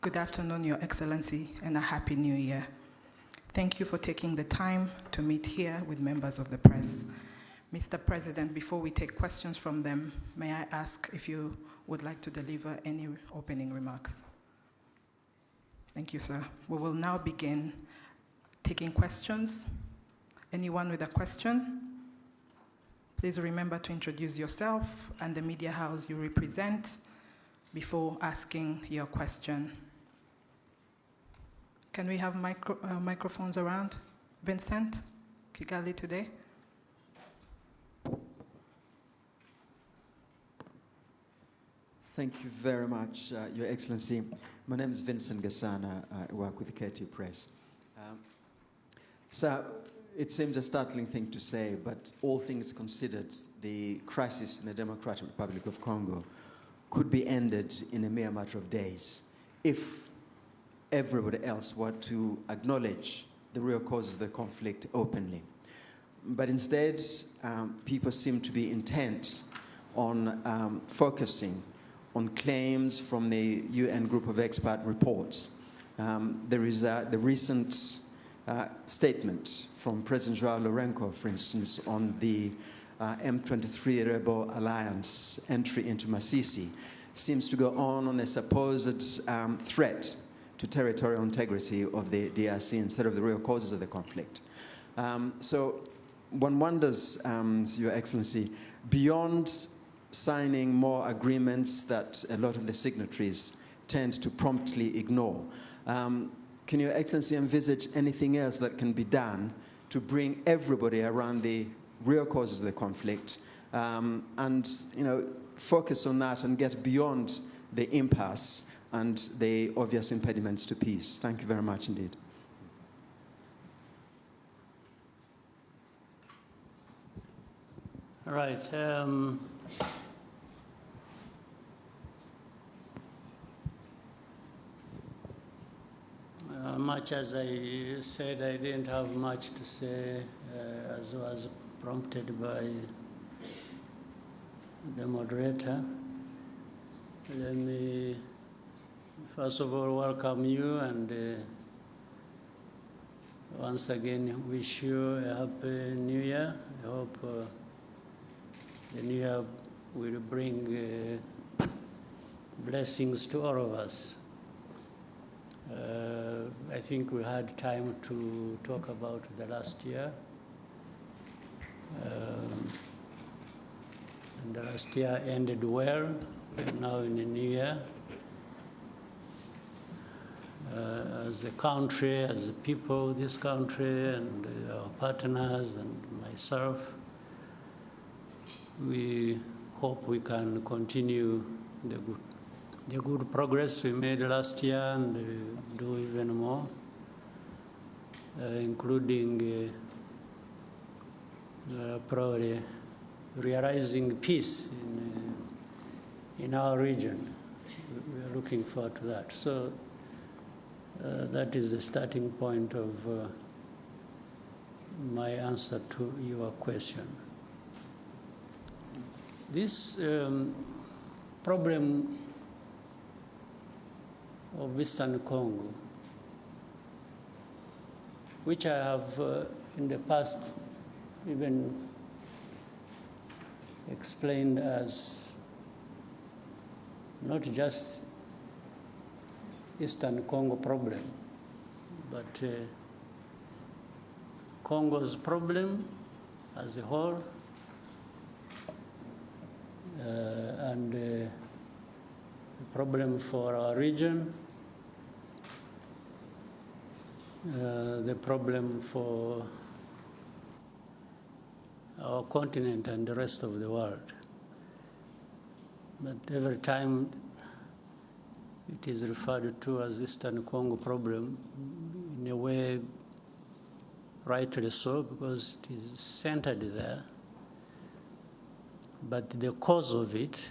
Good afternoon, Your Excellency, and a Happy New Year. Thank you for taking the time to meet here with members of the press. Mr. President, before we take questions from them, may I ask if you would like to deliver any opening remarks? Thank you, sir. We will now begin taking questions. Anyone with a question? Please remember to introduce yourself and the media house you represent before asking your question. Can we have microphones around? Vincent, Kigali Today. Thank you very much, Your Excellency. My name is Vincent Gasana. I work with the KT Press. So it seems a startling thing to say, but all things considered, the crisis in the Democratic Republic of Congo could be ended in a mere matter of days if everybody else were to acknowledge the real causes of the conflict openly. But instead, people seem to be intent on focusing on claims from the UN Group of Expert reports. There is the recent statement from President Joao Lourenço, for instance, on the M23 rebel alliance entry into Masisi, seems to go on a supposed threat to territorial integrity of the DRC instead of the real causes of the conflict. So one wonders, Your Excellency, beyond signing more agreements that a lot of the signatories tend to promptly ignore, can Your Excellency envisage anything else that can be done to bring everybody around the real causes of the conflict and focus on that and get beyond the impasse and the obvious impediments to peace? Thank you very much indeed. All right. Much as I said, I didn't have much to say, as was prompted by the moderator. Let me first of all welcome you and once again wish you a happy new year. I hope the new year will bring blessings to all of us. I think we had time to talk about the last year. And the last year ended well. We're now in the new year. As a country, as a people, this country and our partners and myself, we hope we can continue the good progress we made last year and do even more, including probably realizing peace in our region. We are looking forward to that. So that is the starting point of my answer to your question. This problem of Eastern Congo, which I have in the past even explained as not just Eastern Congo problem, but Congo's problem as a whole, and the problem for our region, the problem for our continent and the rest of the world. But every time it is referred to as Eastern Congo problem, in a way, rightly so, because it is centered there. But the cause of it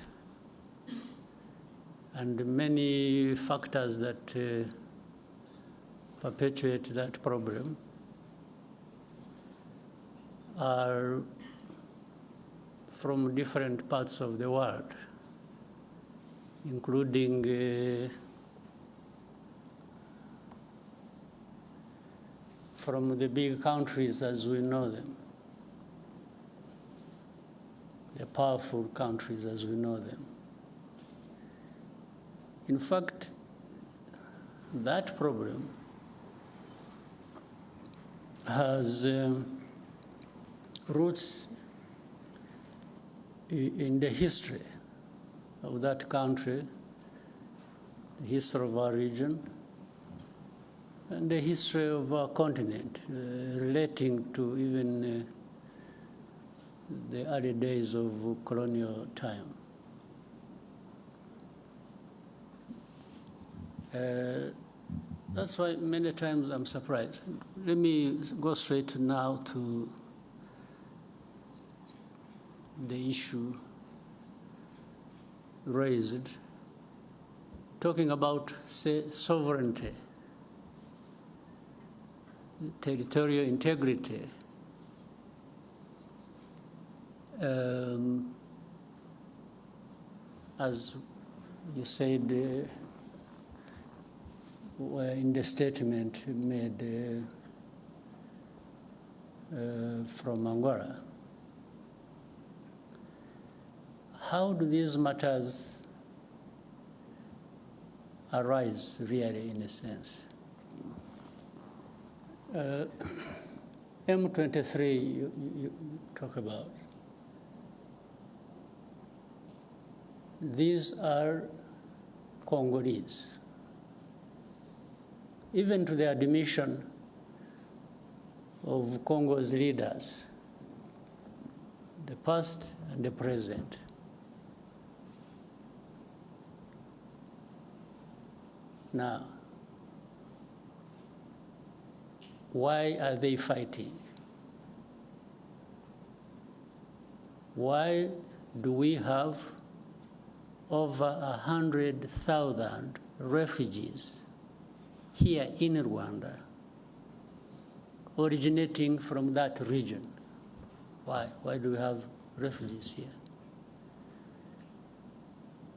and many factors that perpetuate that problem are from different parts of the world, including from the big countries as we know them, the powerful countries as we know them. In fact, that problem has roots in the history of that country, the history of our region, and the history of our continent, relating to even the early days of colonial time. That's why many times I'm surprised. Let me go straight now to the issue raised, talking about, say, sovereignty, territorial integrity. As you said in the statement made from Angola, how do these matters arise really, in a sense? M23 you talk about. These are Congolese. Even to the admission of Congo's leaders, the past and the present. Now, why are they fighting? Why do we have over 100,000 refugees here in Rwanda, originating from that region? Why? Why do we have refugees here?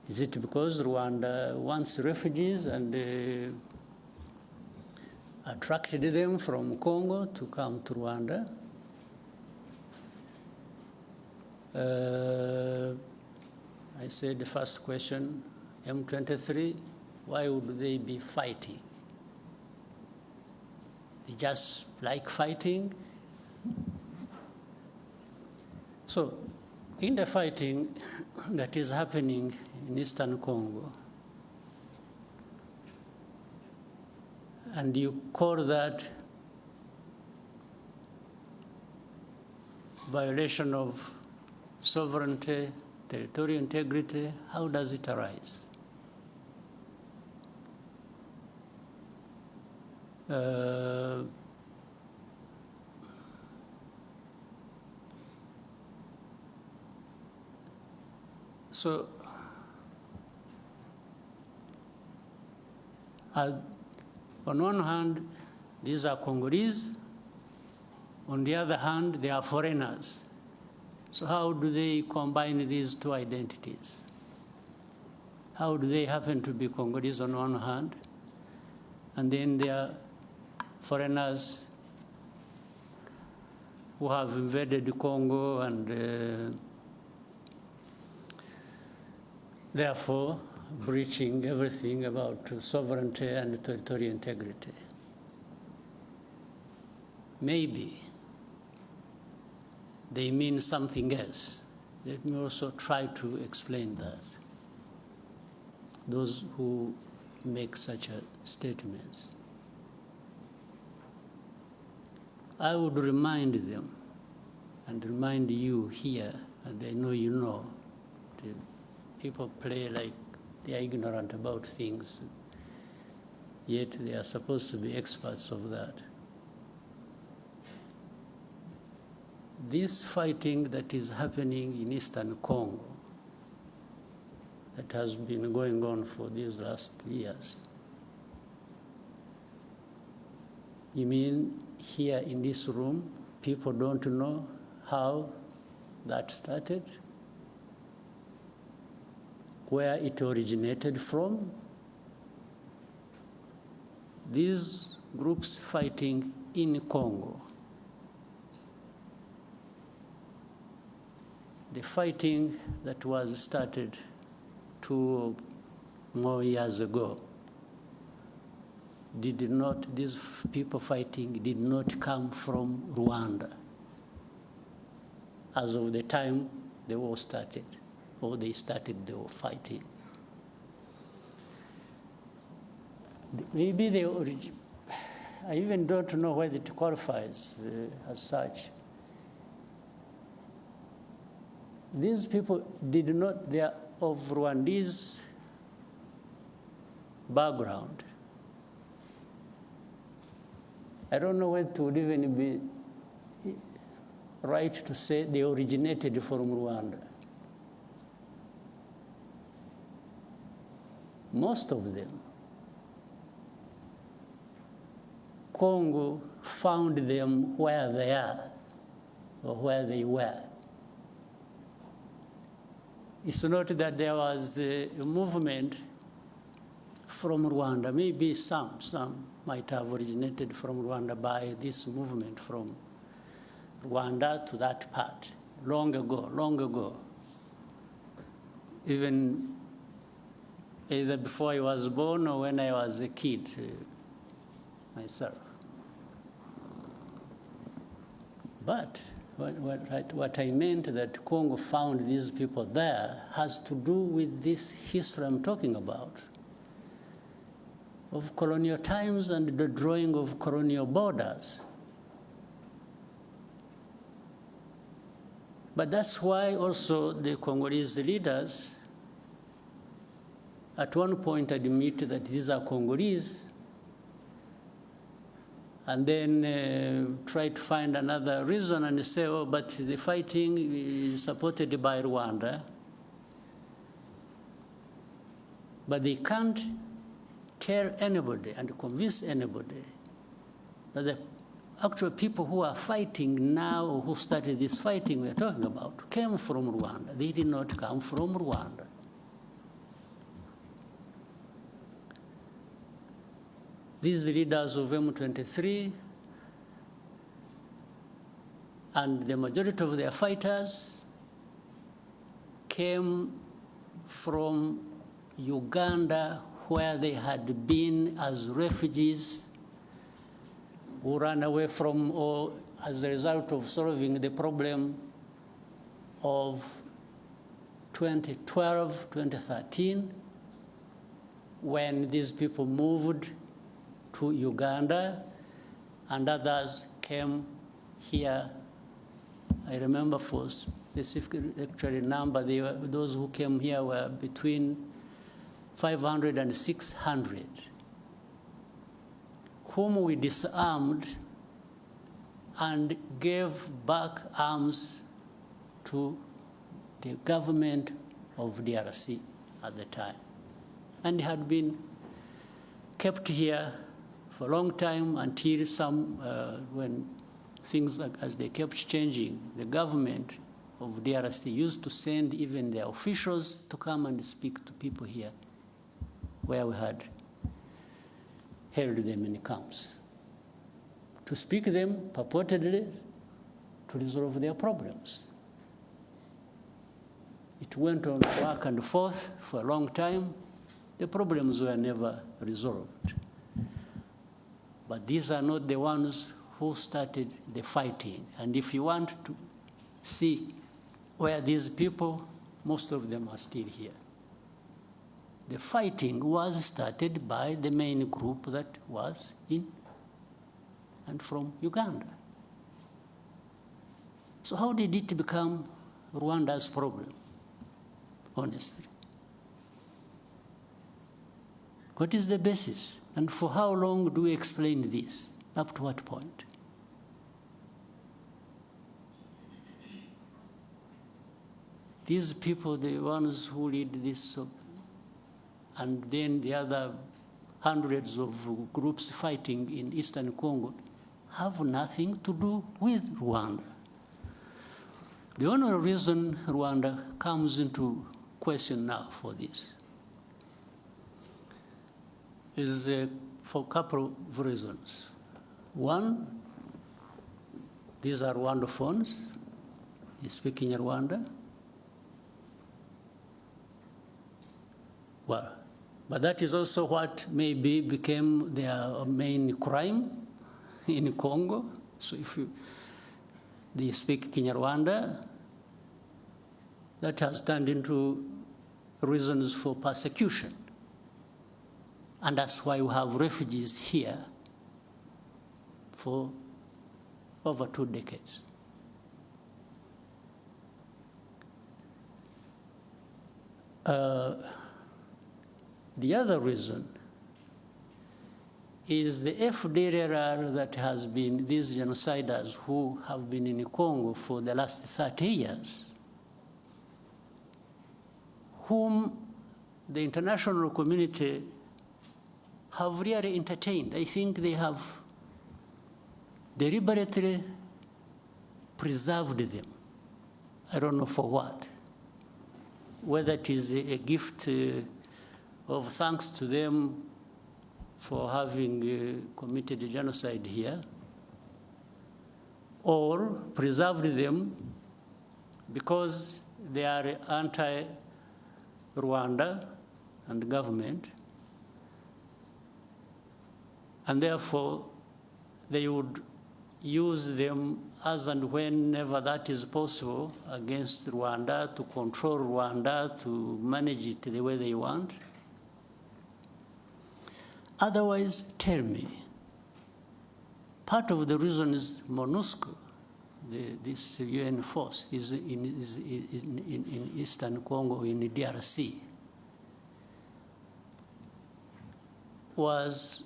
Is it because Rwanda wants refugees and attracted them from Congo to come to Rwanda? I said the first question, M23, why would they be fighting? They just like fighting? So, in the fighting that is happening in Eastern Congo, and you call that violation of sovereignty, territorial integrity, how does it arise? So, on one hand, these are Congolese. On the other hand, they are foreigners. So how do they combine these two identities? How do they happen to be Congolese on one hand, and then they are foreigners who have invaded Congo and therefore breaching everything about sovereignty and territorial integrity? Maybe they mean something else. Let me also try to explain that. Those who make such statements. I would remind them and remind you here, and I know you know, that people play like they are ignorant about things, yet they are supposed to be experts of that. This fighting that is happening in Eastern Congo, that has been going on for these last years, you mean here in this room, people don't know how that started, where it originated from? These groups fighting in Congo, the fighting that was started 2 more years ago these people fighting did not come from Rwanda as of the time the war started, or they started the war fighting. Maybe I even don't know whether it qualifies as such. These people they are of Rwandese background. I don't know whether it would even be right to say they originated from Rwanda. Most of them, Congo found them where they are or where they were. It's not that there was a movement from Rwanda. Maybe some might have originated from Rwanda by this movement from Rwanda to that part, long ago. Even either before I was born or when I was a kid myself. But what I meant that Congo found these people there has to do with this history I'm talking about, of colonial times and the drawing of colonial borders. But that's why also the Congolese leaders at one point admit that these are Congolese, and then try to find another reason and say, oh, but the fighting is supported by Rwanda. But they can't tell anybody and convince anybody that the actual people who are fighting now, or who started this fighting we're talking about, came from Rwanda. They did not come from Rwanda. These leaders of M23 and the majority of their fighters came from Uganda, where they had been as refugees who ran away from, or as a result of solving the problem of 2012, 2013, when these people moved to Uganda, and others came here. I remember for specific actually number, those who came here were between 500 and 600, whom we disarmed and gave back arms to the government of DRC at the time. And had been kept here for a long time until when things as they kept changing, the government of DRC used to send even their officials to come and speak to people here where we had held them in camps, to speak to them purportedly to resolve their problems. It went on back and forth for a long time. The problems were never resolved. But these are not the ones who started the fighting. And if you want to see where these people, most of them are still here. The fighting was started by the main group that was in and from Uganda. So how did it become Rwanda's problem, honestly? What is the basis? And for how long do we explain this? Up to what point? These people, the ones who lead this, and then the other hundreds of groups fighting in Eastern Congo, have nothing to do with Rwanda. The only reason Rwanda comes into question now for this is for a couple of reasons. One, these are Rwandophones. They speak in Rwanda. Well, but that is also what maybe became their main crime in Congo. So if they speak Kinyarwanda, that has turned into reasons for persecution. And that's why we have refugees here for over 2 decades. The other reason is the FDLR that has been, these genociders who have been in Congo for the last 30 years, whom the international community have really entertained. I think they have deliberately preserved them. I don't know for what. Whether it is a gift of thanks to them for having committed genocide here, or preserved them because they are anti-Rwanda and government, and therefore they would use them as and whenever that is possible against Rwanda, to control Rwanda, to manage it the way they want. Otherwise, tell me, part of the reason is MONUSCO, this UN force, is in Eastern Congo, in the DRC, was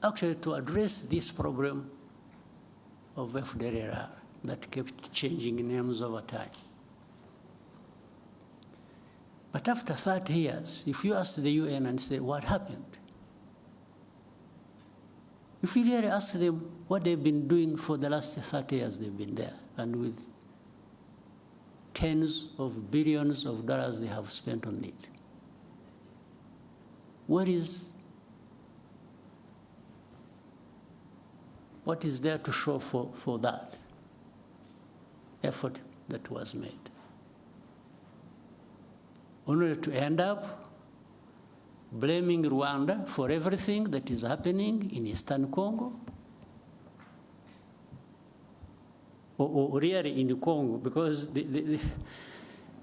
actually to address this problem of FDLR that kept changing names over time. But after 30 years, if you ask the UN and say, what happened? If you really ask them what they've been doing for the last 30 years they've been there, and with tens of billions of dollars they have spent on it, what is there to show for that effort that was made? Only to end up blaming Rwanda for everything that is happening in Eastern Congo, or really in Congo, because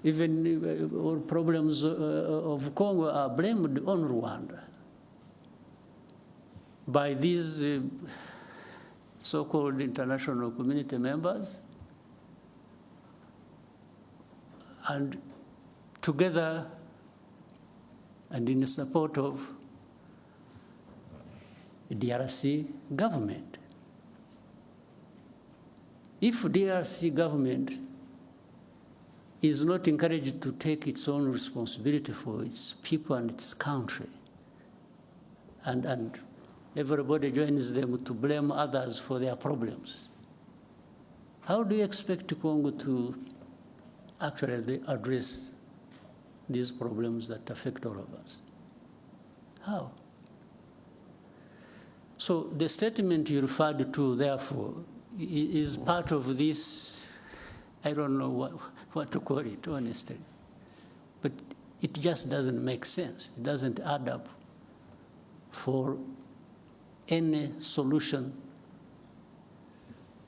even all problems of Congo are blamed on Rwanda by these so-called international community members, and together and in support of the DRC government. If DRC government is not encouraged to take its own responsibility for its people and its country, and everybody joins them to blame others for their problems, how do you expect Congo to actually address these problems that affect all of us? How? So the statement you referred to, therefore, is part of this, I don't know what to call it, honestly. But it just doesn't make sense. It doesn't add up for any solution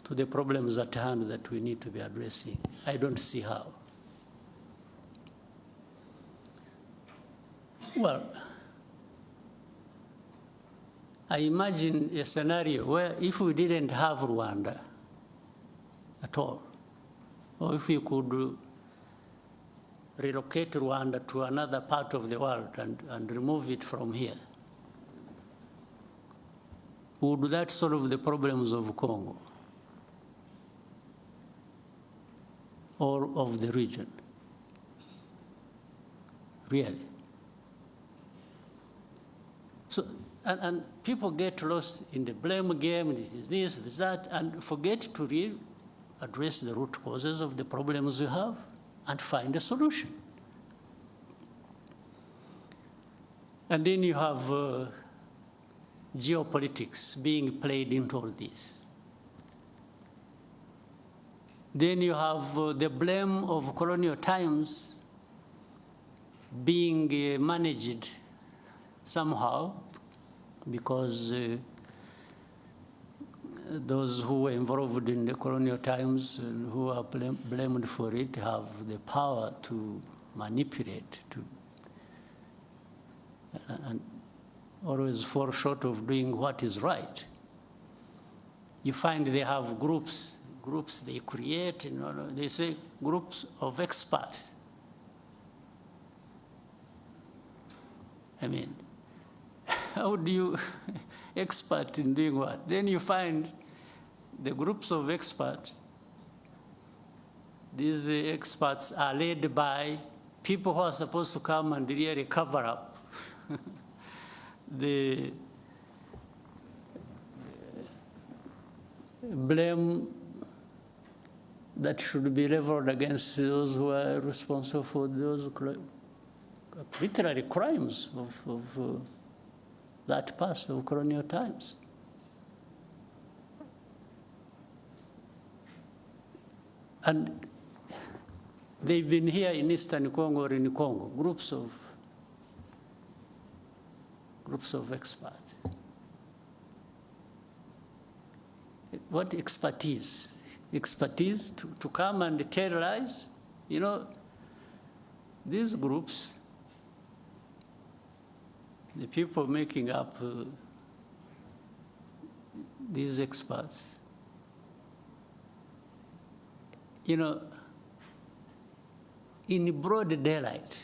to the problems at hand that we need to be addressing. I don't see how. Well, I imagine a scenario where if we didn't have Rwanda at all, or if we could relocate Rwanda to another part of the world and remove it from here, would that solve the problems of Congo or of the region? Really? So, and people get lost in the blame game, this, that, and forget to really address the root causes of the problems we have and find a solution. And then you have geopolitics being played into all this. Then you have the blame of colonial times being managed somehow because those who were involved in the colonial times and who are blamed for it have the power to manipulate, and always fall short of doing what is right. You find they have groups they create, they say groups of experts. I mean, how do you expert in doing what? Then you find the groups of experts. These experts are led by people who are supposed to come and really cover up the blame that should be leveled against those who are responsible for those literary crimes of that past of colonial times. And they've been here in Eastern Congo or in Congo, groups of experts. What expertise? Expertise to come and tell lies? These groups, the people making up these experts, in broad daylight,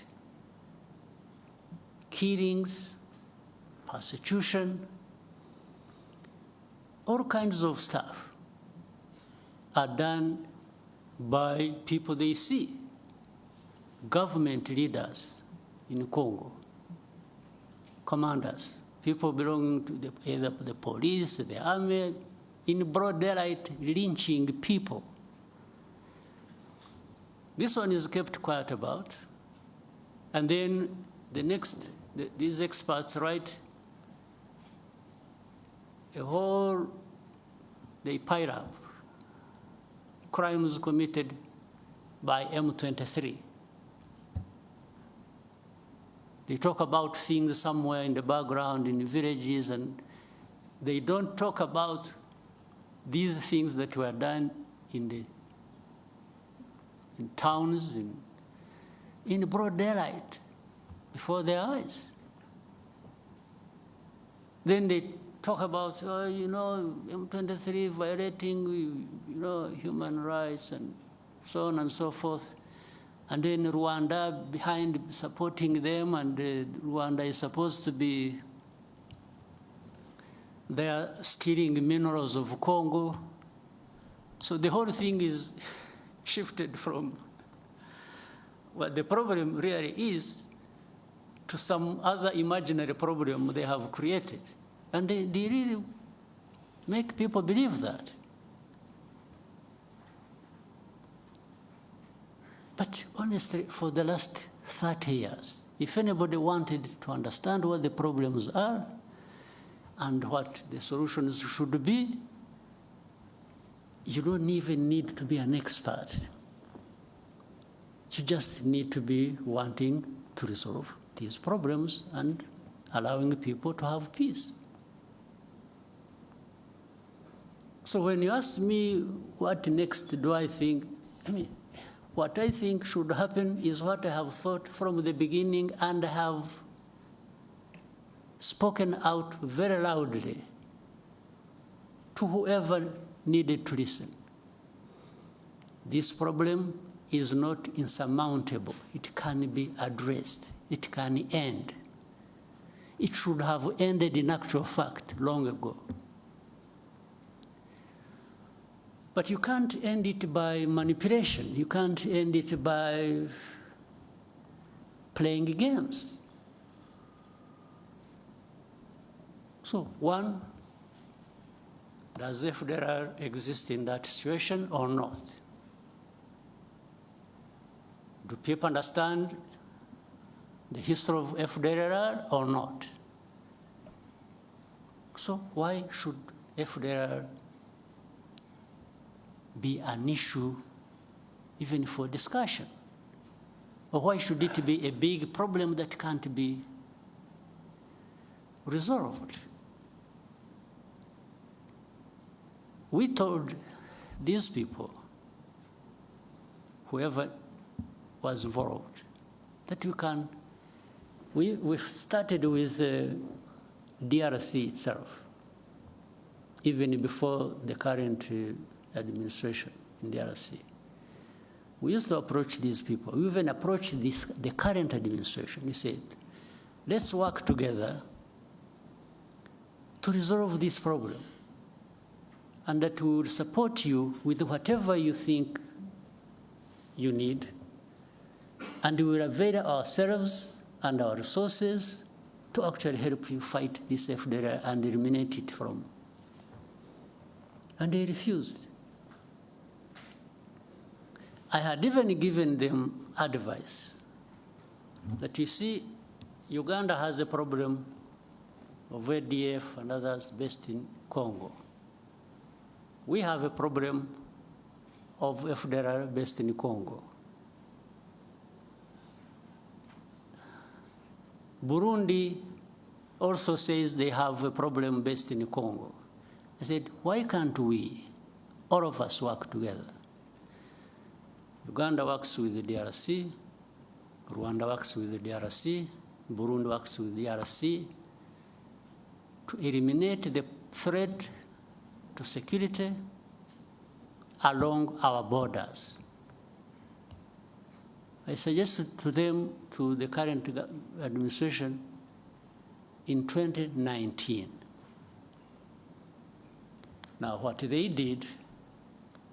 killings, persecution, all kinds of stuff are done by people they see, government leaders in Congo, commanders, people belonging to either the police, the army, in broad daylight, lynching people. This one is kept quiet about. And then these experts write they pile up crimes committed by M23. They talk about things somewhere in the background, in the villages, and they don't talk about these things that were done in towns, in broad daylight, before their eyes. Then they talk about, M23 violating, human rights and so on and so forth. And then Rwanda behind supporting them, and Rwanda is supposed to be there stealing minerals of Congo. So the whole thing is shifted from what the problem really is to some other imaginary problem they have created. And they really make people believe that. But honestly, for the last 30 years, if anybody wanted to understand what the problems are and what the solutions should be, you don't even need to be an expert. You just need to be wanting to resolve these problems and allowing people to have peace. So when you ask me what next do I think, what I think should happen is what I have thought from the beginning and have spoken out very loudly to whoever needed to listen. This problem is not insurmountable. It can be addressed. It can end. It should have ended in actual fact long ago. But you can't end it by manipulation. You can't end it by playing games. So one, does FDLR exist in that situation or not? Do people understand the history of FDLR or not? So why should FDLR be an issue even for discussion? Or why should it be a big problem that can't be resolved? We told these people, whoever was involved, that we started with DRC itself, even before the current administration in DRC. We used to approach these people. We even approached the current administration. We said, let's work together to resolve this problem, and that we will support you with whatever you think you need, and we will avail ourselves and our resources to actually help you fight this FDLR and eliminate it from. And they refused. I had even given them advice that, you see, Uganda has a problem of ADF and others based in Congo. We have a problem of FDLR based in Congo. Burundi also says they have a problem based in Congo. I said, why can't we, all of us, work together? Uganda works with the DRC, Rwanda works with the DRC, Burundi works with the DRC to eliminate the threat to security along our borders. I suggested to them, to the current administration, in 2019. Now, what they did,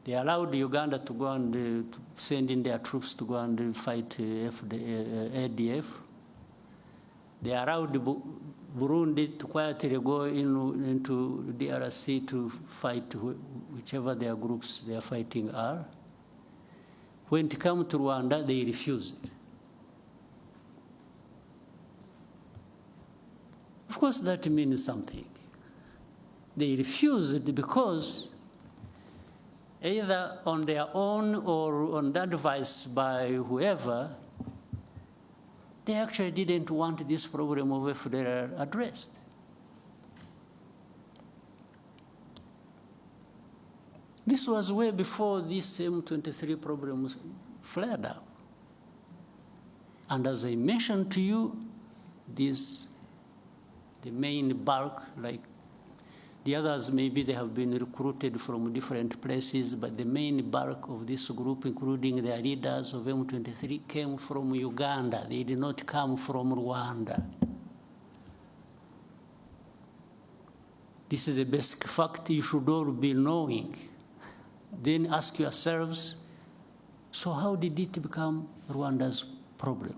they allowed Uganda to go and to send in their troops to go and fight ADF. They allowed Burundi to quietly go into DRC to fight whichever their groups they are fighting are. When it came to Rwanda, they refused. Of course, that means something. They refused because either on their own or on the advice by whoever, they actually didn't want this problem of FDLR addressed. This was way before this M23 problem flared up. And as I mentioned to you, the main bulk, like the others, maybe they have been recruited from different places, but the main bulk of this group, including their leaders of M23, came from Uganda. They did not come from Rwanda. This is a basic fact you should all be knowing. Then ask yourselves, so how did it become Rwanda's problem?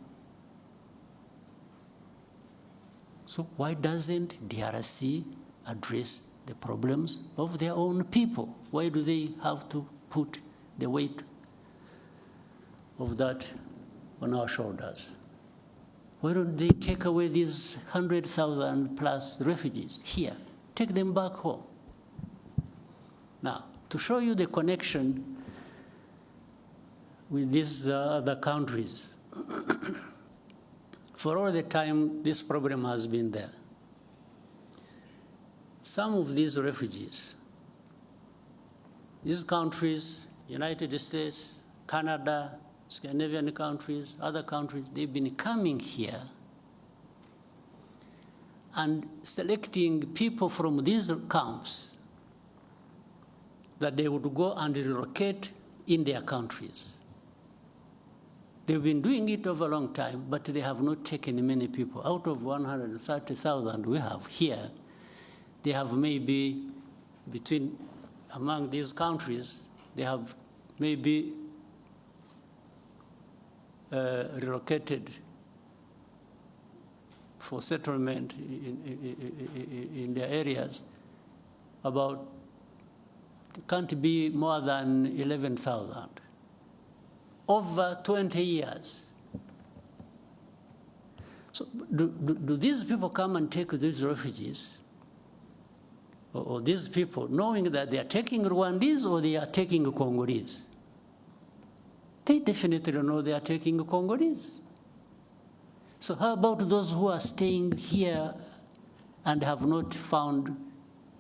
So why doesn't DRC address the problems of their own people? Why do they have to put the weight of that on our shoulders? Why don't they take away these 100,000 plus refugees here? Take them back home. Now, to show you the connection with these other countries, for all the time this problem has been there, some of these refugees, these countries, United States, Canada, Scandinavian countries, other countries, they've been coming here and selecting people from these camps that they would go and relocate in their countries. They've been doing it over a long time, but they have not taken many people. Out of 130,000 we have here, they have maybe among these countries, they have maybe relocated for settlement in their areas about, can't be more than 11,000 over 20 years. So do these people come and take these refugees, or these people, knowing that they are taking Rwandese or they are taking Congolese? They definitely know they are taking Congolese. So how about those who are staying here and have not found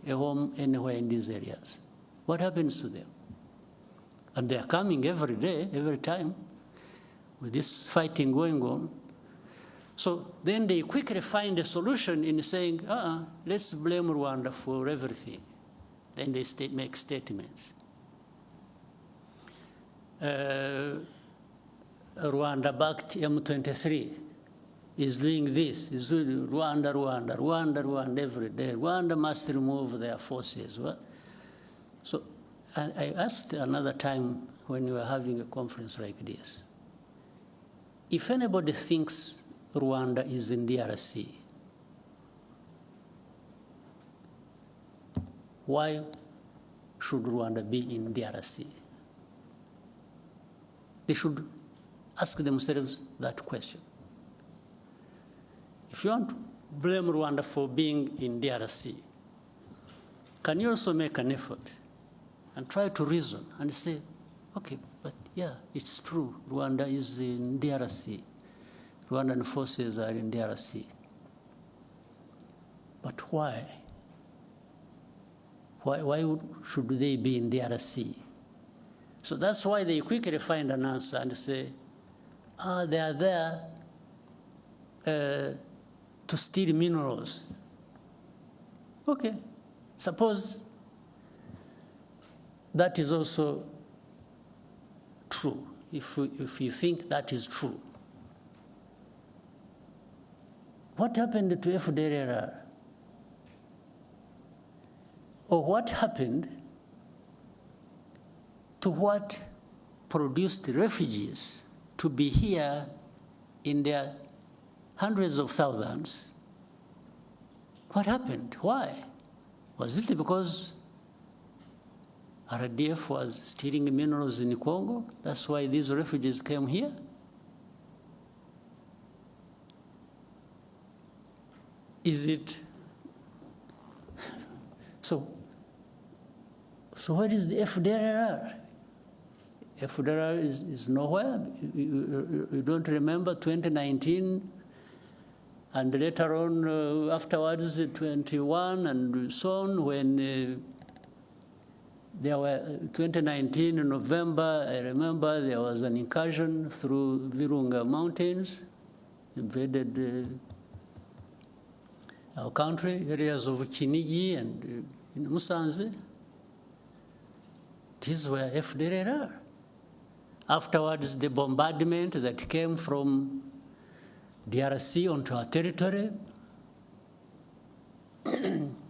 a home anywhere in these areas? What happens to them? And they are coming every day, every time, with this fighting going on. So then they quickly find a solution in saying, let's blame Rwanda for everything. Then they make statements. Rwanda-backed M23 is doing this, is doing Rwanda every day. Rwanda must remove their forces. So I asked another time when we were having a conference like this, if anybody thinks Rwanda is in DRC, why should Rwanda be in DRC? They should ask themselves that question. If you want to blame Rwanda for being in DRC, can you also make an effort and try to reason and say, okay, but yeah, it's true, Rwanda is in DRC. Rwandan forces are in DRC. But why? Why should they be in DRC? So that's why they quickly find an answer and say, they are there to steal minerals. Okay, suppose that is also true, if you think that is true. What happened to FDLR? Or what happened to what produced refugees to be here in their hundreds of thousands? What happened? Why? Was it because RDF was stealing minerals in Congo? That's why these refugees came here? Is it? So where is the FDLR? FDLR is nowhere. You don't remember 2019, and later on, afterwards, 21 and so on, when there were 2019 in November, I remember there was an incursion through Virunga Mountains, invaded our country, areas of Kinigi and in Musanze. These were FDLR. Afterwards, the bombardment that came from DRC onto our territory.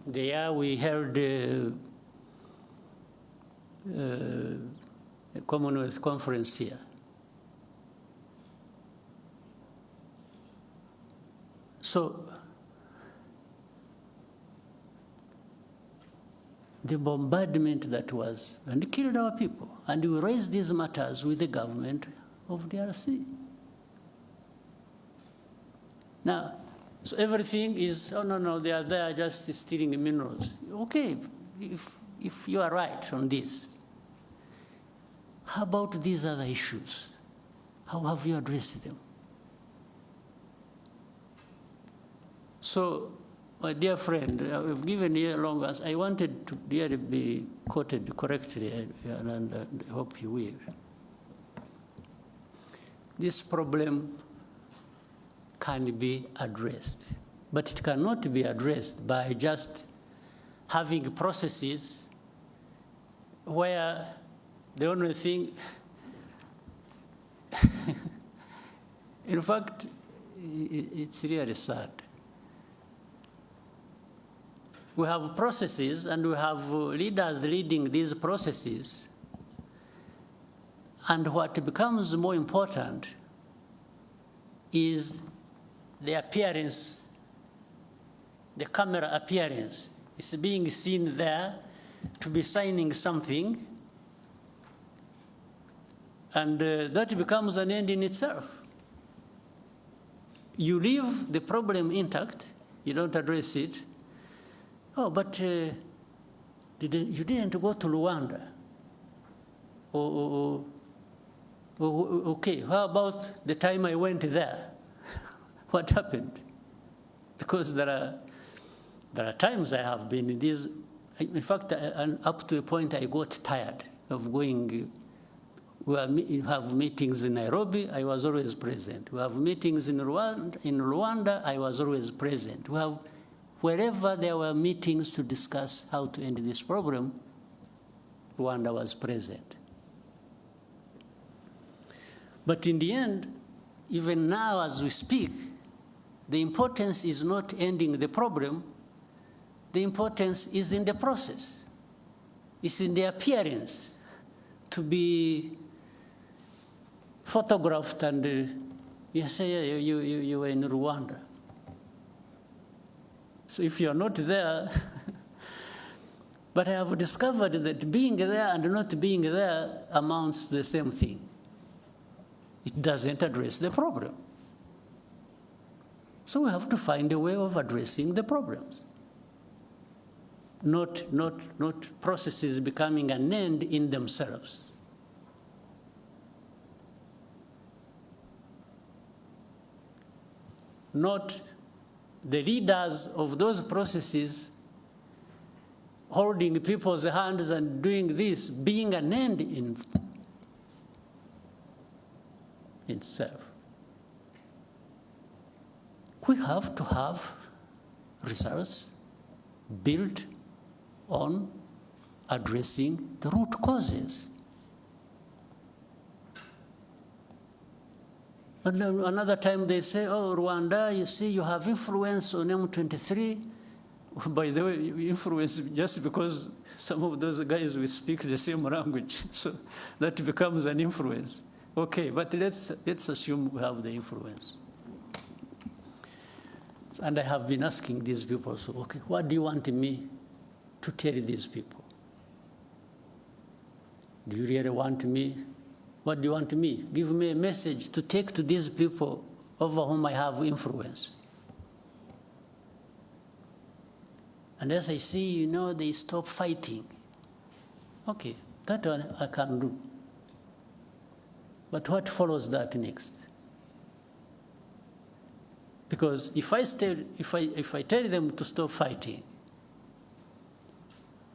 There we held a Commonwealth conference here. So the bombardment that was, and it killed our people. And we raised these matters with the government of DRC. Now, so everything is, oh, no, they are there just stealing minerals. Okay, if you are right on this, how about these other issues? How have you addressed them? So, my dear friend, I've given you a long answer. I wanted to really be quoted correctly, and I hope you will. This problem can be addressed, but it cannot be addressed by just having processes where the only thing, in fact, it's really sad. We have processes and we have leaders leading these processes. And what becomes more important is the appearance, the camera appearance. It's being seen there to be signing something, and that becomes an end in itself. you leave the problem intact, you don't address it. Oh, but you didn't go to Rwanda. Okay, how about the time I went there? What happened? Because there are times I have been in these. In fact, up to a point I got tired of going. We have meetings in Nairobi, I was always present. We have meetings in Rwanda, I was always present. Wherever there were meetings to discuss how to end this problem, Rwanda was present. But in the end, even now as we speak, the importance is not ending the problem, the importance is in the process. It's in the appearance to be photographed and you say you were in Rwanda. So if you're not there, but I have discovered that being there and not being there amounts to the same thing. It doesn't address the problem. So we have to find a way of addressing the problems. Not processes becoming an end in themselves. Not the leaders of those processes holding people's hands and doing this being an end in itself. We have to have results built on addressing the root causes. And then another time they say, oh, Rwanda, you see, you have influence on M23. By the way, influence just because some of those guys will speak the same language. So that becomes an influence. Okay, but let's assume we have the influence. And I have been asking these people, so, okay, what do you want me to tell these people? Do you really want me? What do you want me? Give me a message to take to these people over whom I have influence. And as I see, they stop fighting. Okay, that one I can do. But what follows that next? Because if I tell them to stop fighting,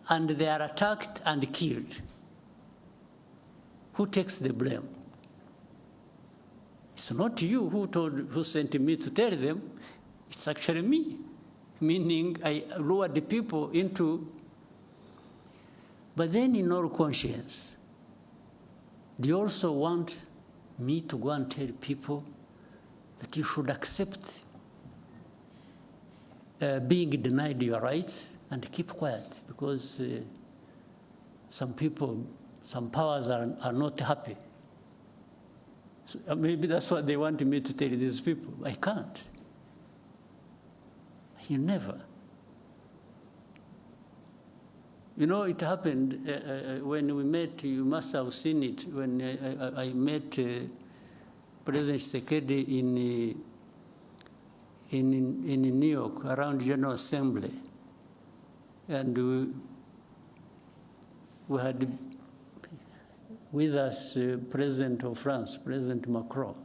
and they are attacked and killed, who takes the blame? It's not you who sent me to tell them, it's actually me. Meaning I lured the people into, but then in all conscience, do you also want me to go and tell people that you should accept being denied your rights and keep quiet because some people, some powers are not happy? So maybe that's what they want me to tell these people. I can't. You never. It happened when we met, you must have seen it, when I met President Tshisekedi in New York around General Assembly. And we had with us President of France, President Macron.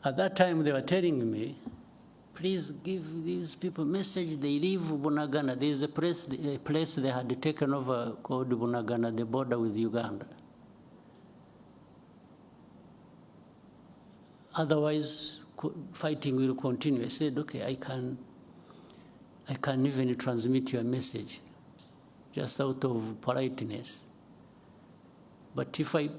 At that time, they were telling me, please give these people a message, they leave Bunagana. There is a place they had taken over called Bunagana, the border with Uganda. Otherwise, fighting will continue. I said, okay, I can even transmit your message, just out of politeness. But if I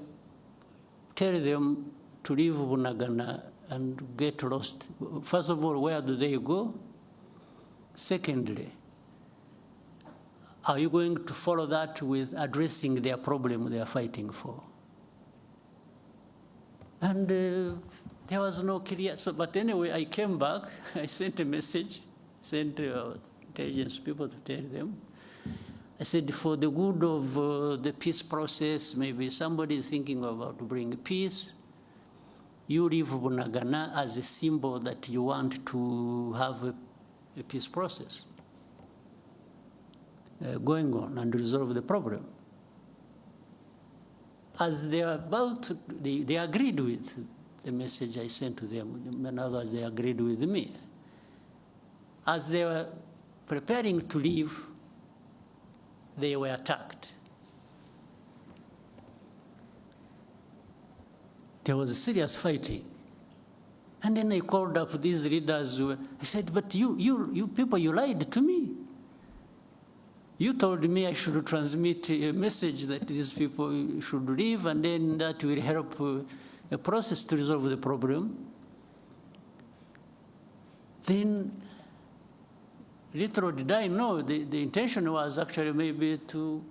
tell them to leave Bunagana and get lost, first of all, where do they go? Secondly, are you going to follow that with addressing their problem they are fighting for? And there was no clear, but anyway, I came back, I sent a message, sent intelligence people to tell them. I said, for the good of the peace process, maybe somebody is thinking about to bring peace, you leave Bunagana as a symbol that you want to have a peace process going on and resolve the problem. As they are about, they agreed with the message I sent to them. In other words, they agreed with me. As they were preparing to leave, they were attacked. There was serious fighting. And then I called up these leaders. I said, but you people, you lied to me. You told me I should transmit a message that these people should leave, and then that will help a process to resolve the problem. Then, little did I know, the intention was actually maybe to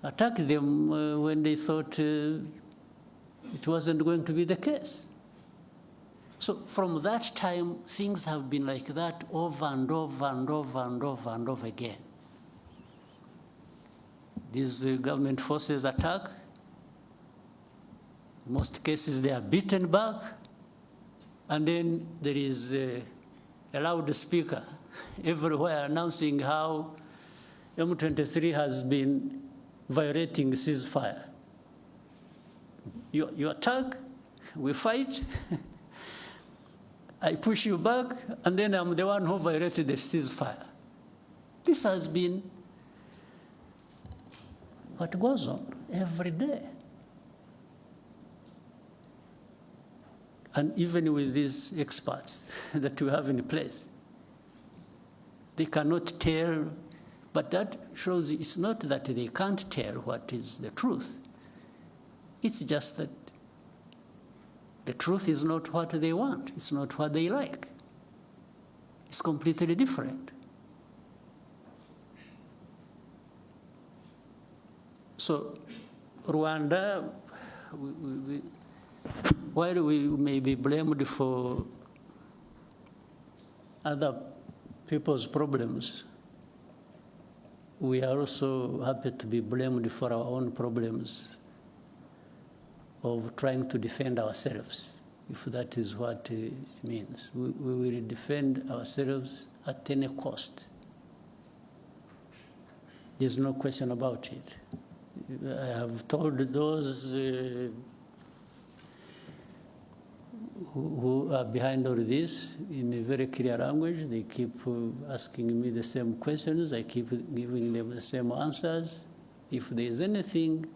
attack them when they thought it wasn't going to be the case. So from that time, things have been like that over and over and over and over and over again. These government forces attack. In most cases, they are beaten back. And then there is a loudspeaker everywhere announcing how M23 has been violating ceasefire. You attack, we fight, I push you back, and then I'm the one who violated the ceasefire. This has been what goes on every day. And even with these experts that we have in place, they cannot tell, but that shows it's not that they can't tell what is the truth. It's just that the truth is not what they want. It's not what they like. It's completely different. So Rwanda, while we may be blamed for other people's problems, we are also happy to be blamed for our own problems of trying to defend ourselves, if that is what it means. We will defend ourselves at any cost. There's no question about it. I have told those who are behind all this in a very clear language. They keep asking me the same questions. I keep giving them the same answers. If there is anything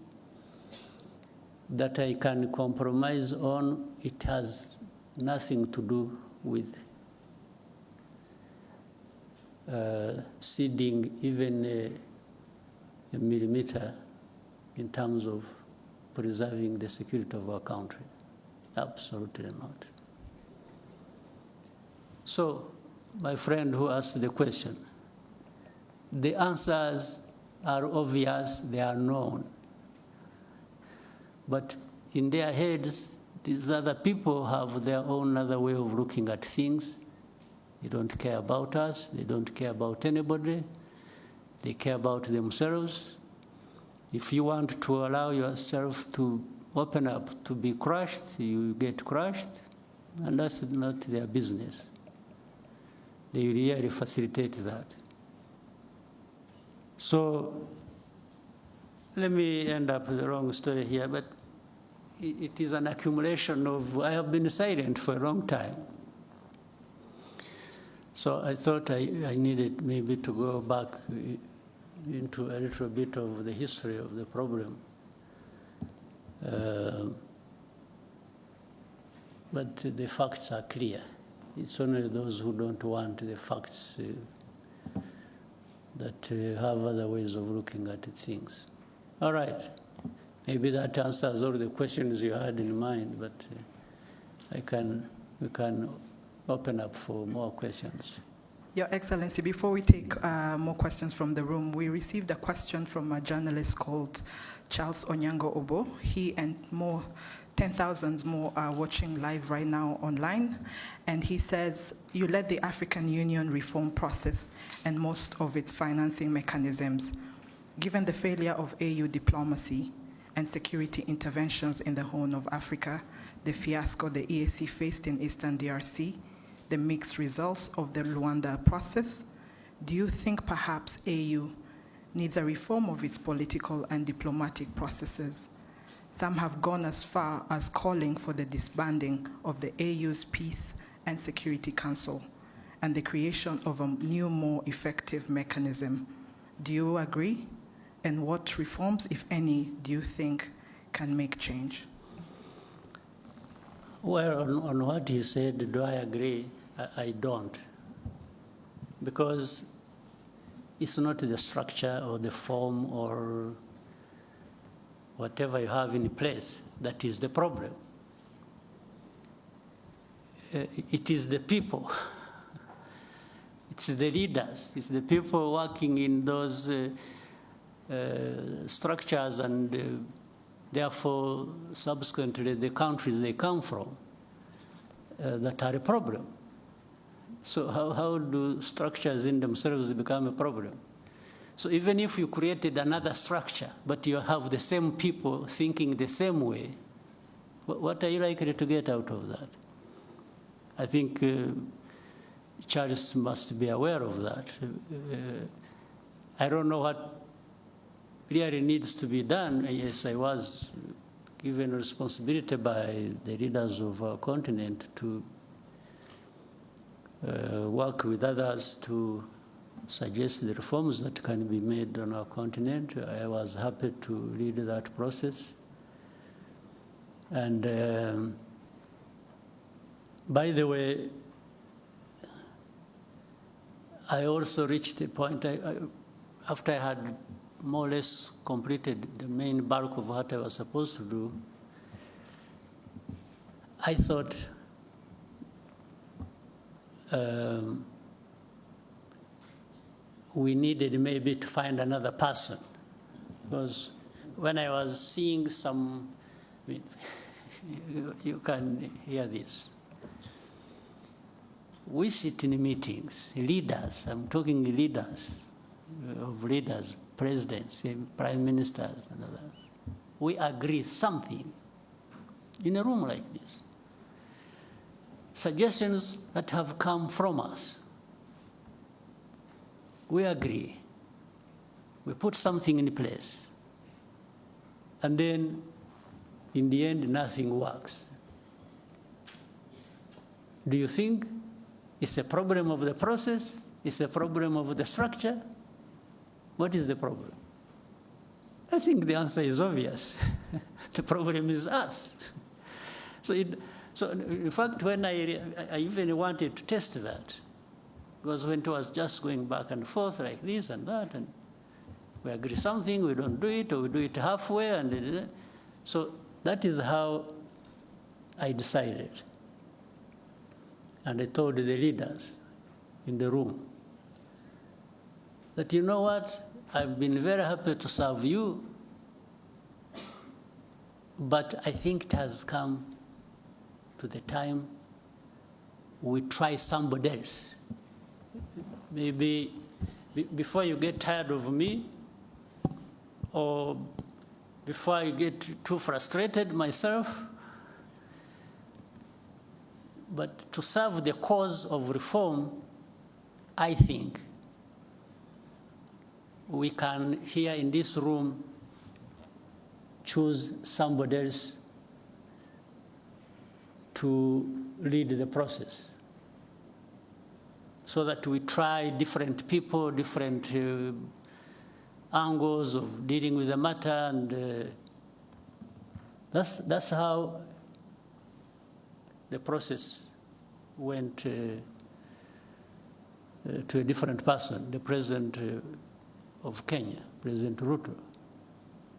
that I can compromise on, it has nothing to do with ceding even a millimeter in terms of preserving the security of our country. Absolutely not. So, my friend who asked the question, the answers are obvious, they are known. But in their heads, these other people have their own other way of looking at things. They don't care about us. They don't care about anybody. They care about themselves. If you want to allow yourself to open up, to be crushed, you get crushed, and that's not their business. They really facilitate that. So let me end up with the wrong story here, but it is an accumulation of, I have been silent for a long time. So I thought I needed maybe to go back into a little bit of the history of the problem. But the facts are clear. It's only those who don't want the facts that have other ways of looking at things. All right. Maybe that answers all the questions you had in mind, but we can open up for more questions. Your Excellency, before we take more questions from the room, we received a question from a journalist called Charles Onyango Obo. He and 10,000 more are watching live right now online. And he says, you led the African Union reform process and most of its financing mechanisms. Given the failure of AU diplomacy and security interventions in the Horn of Africa, the fiasco the EAC faced in Eastern DRC, the mixed results of the Luanda process, do you think perhaps AU needs a reform of its political and diplomatic processes? Some have gone as far as calling for the disbanding of the AU's Peace and Security Council and the creation of a new, more effective mechanism. Do you agree? And what reforms, if any, do you think can make change? Well, on what he said, do I agree? I don't. Because it's not the structure or the form or whatever you have in place that is the problem. It is the people. It's the leaders. It's the people working in those structures and therefore subsequently the countries they come from that are a problem. So how do structures in themselves become a problem? So even if you created another structure, but you have the same people thinking the same way, what are you likely to get out of that? I think Charles must be aware of that. I don't know what really needs to be done. Yes, I was given responsibility by the leaders of our continent to work with others to suggest the reforms that can be made on our continent. I was happy to lead that process. And by the way, I also reached a point, after I had more or less completed the main bulk of what I was supposed to do, I thought we needed maybe to find another person. Because when I was seeing some, I mean, you can hear this. We sit in meetings, leaders, I'm talking leaders, presidents, prime ministers, and others. We agree something in a room like this. Suggestions that have come from us. We agree. We put something in place. And then, in the end, nothing works. Do you think it's a problem of the process? It's a problem of the structure? What is the problem? I think the answer is obvious. The problem is us. So in fact, when I even wanted to test that, because when it was just going back and forth like this and that, and we agree something, we don't do it, or we do it halfway, and so that is how I decided. And I told the leaders in the room that, you know what, I've been very happy to serve you, but I think it has come to the time we try somebody else. Maybe before you get tired of me, or before I get too frustrated myself, but to serve the cause of reform, I think we can, here in this room, choose somebody else to lead the process, so that we try different people, different angles of dealing with the matter, and that's how the process went to a different person, the president of Kenya, President Ruto.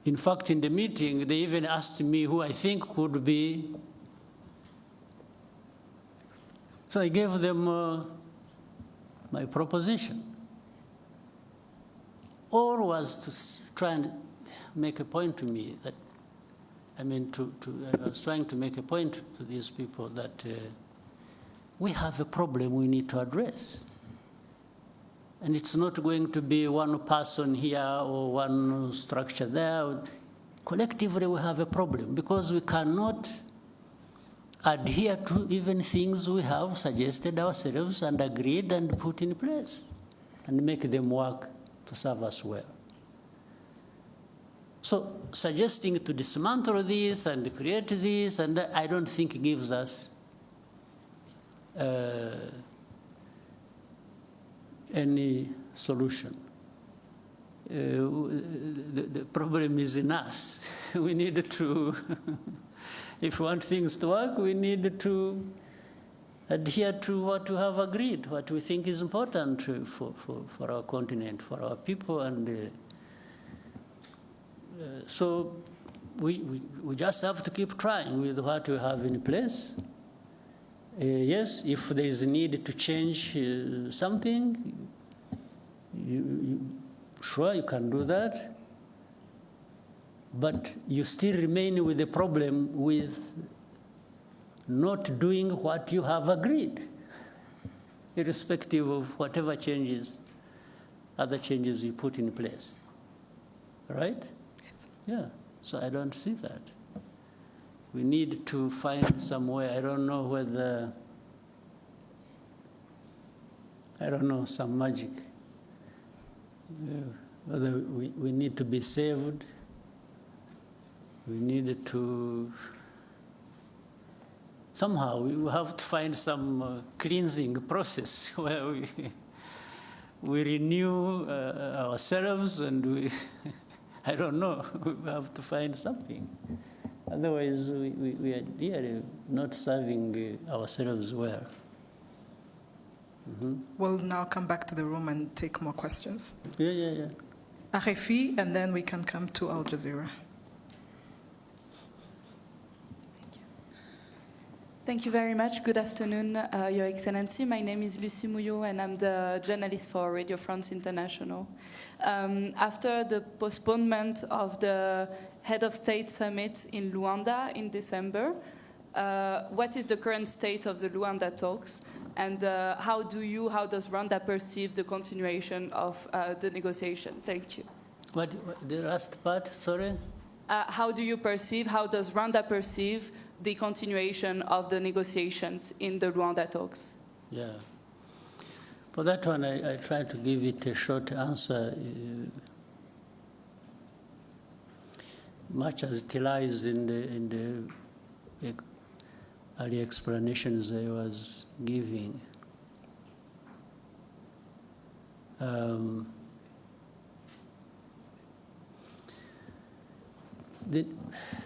In fact, in the meeting, they even asked me who I think could be. So I gave them my proposition. All was to try and make a point to me that, I was trying to make a point to these people that we have a problem we need to address. And it's not going to be one person here or one structure there. Collectively, we have a problem because we cannot adhere to even things we have suggested ourselves and agreed and put in place and make them work to serve us well. So suggesting to dismantle this and create this, and I don't think gives us any solution. The problem is in us. We need to, if we want things to work, we need to adhere to what we have agreed, what we think is important for our continent, for our people, and so we just have to keep trying with what we have in place. Yes, if there is a need to change something, sure, you can do that, but you still remain with the problem with not doing what you have agreed, irrespective of whatever changes, other changes you put in place. Right? Yes. Yeah, so I don't see that. We need to find some way. I don't know whether, some magic. Whether we need to be saved, we need to, somehow we have to find some cleansing process where we renew ourselves, and we, I don't know, we have to find something. Otherwise, we are really not serving ourselves well. Mm-hmm. We'll now come back to the room and take more questions. Yeah. RFI, and then we can come to Al Jazeera. Thank you very much. Good afternoon, Your Excellency. My name is Lucie Mouillot, and I'm the journalist for Radio France International. After the postponement of the Head of State Summit in Luanda in December, what is the current state of the Luanda talks? And how does Rwanda perceive the continuation of the negotiation? Thank you. What the last part, sorry? How does Rwanda perceive the continuation of the negotiations in the Rwanda talks? Yeah. For that one, I try to give it a short answer. Much as it lies in the early explanations I was giving.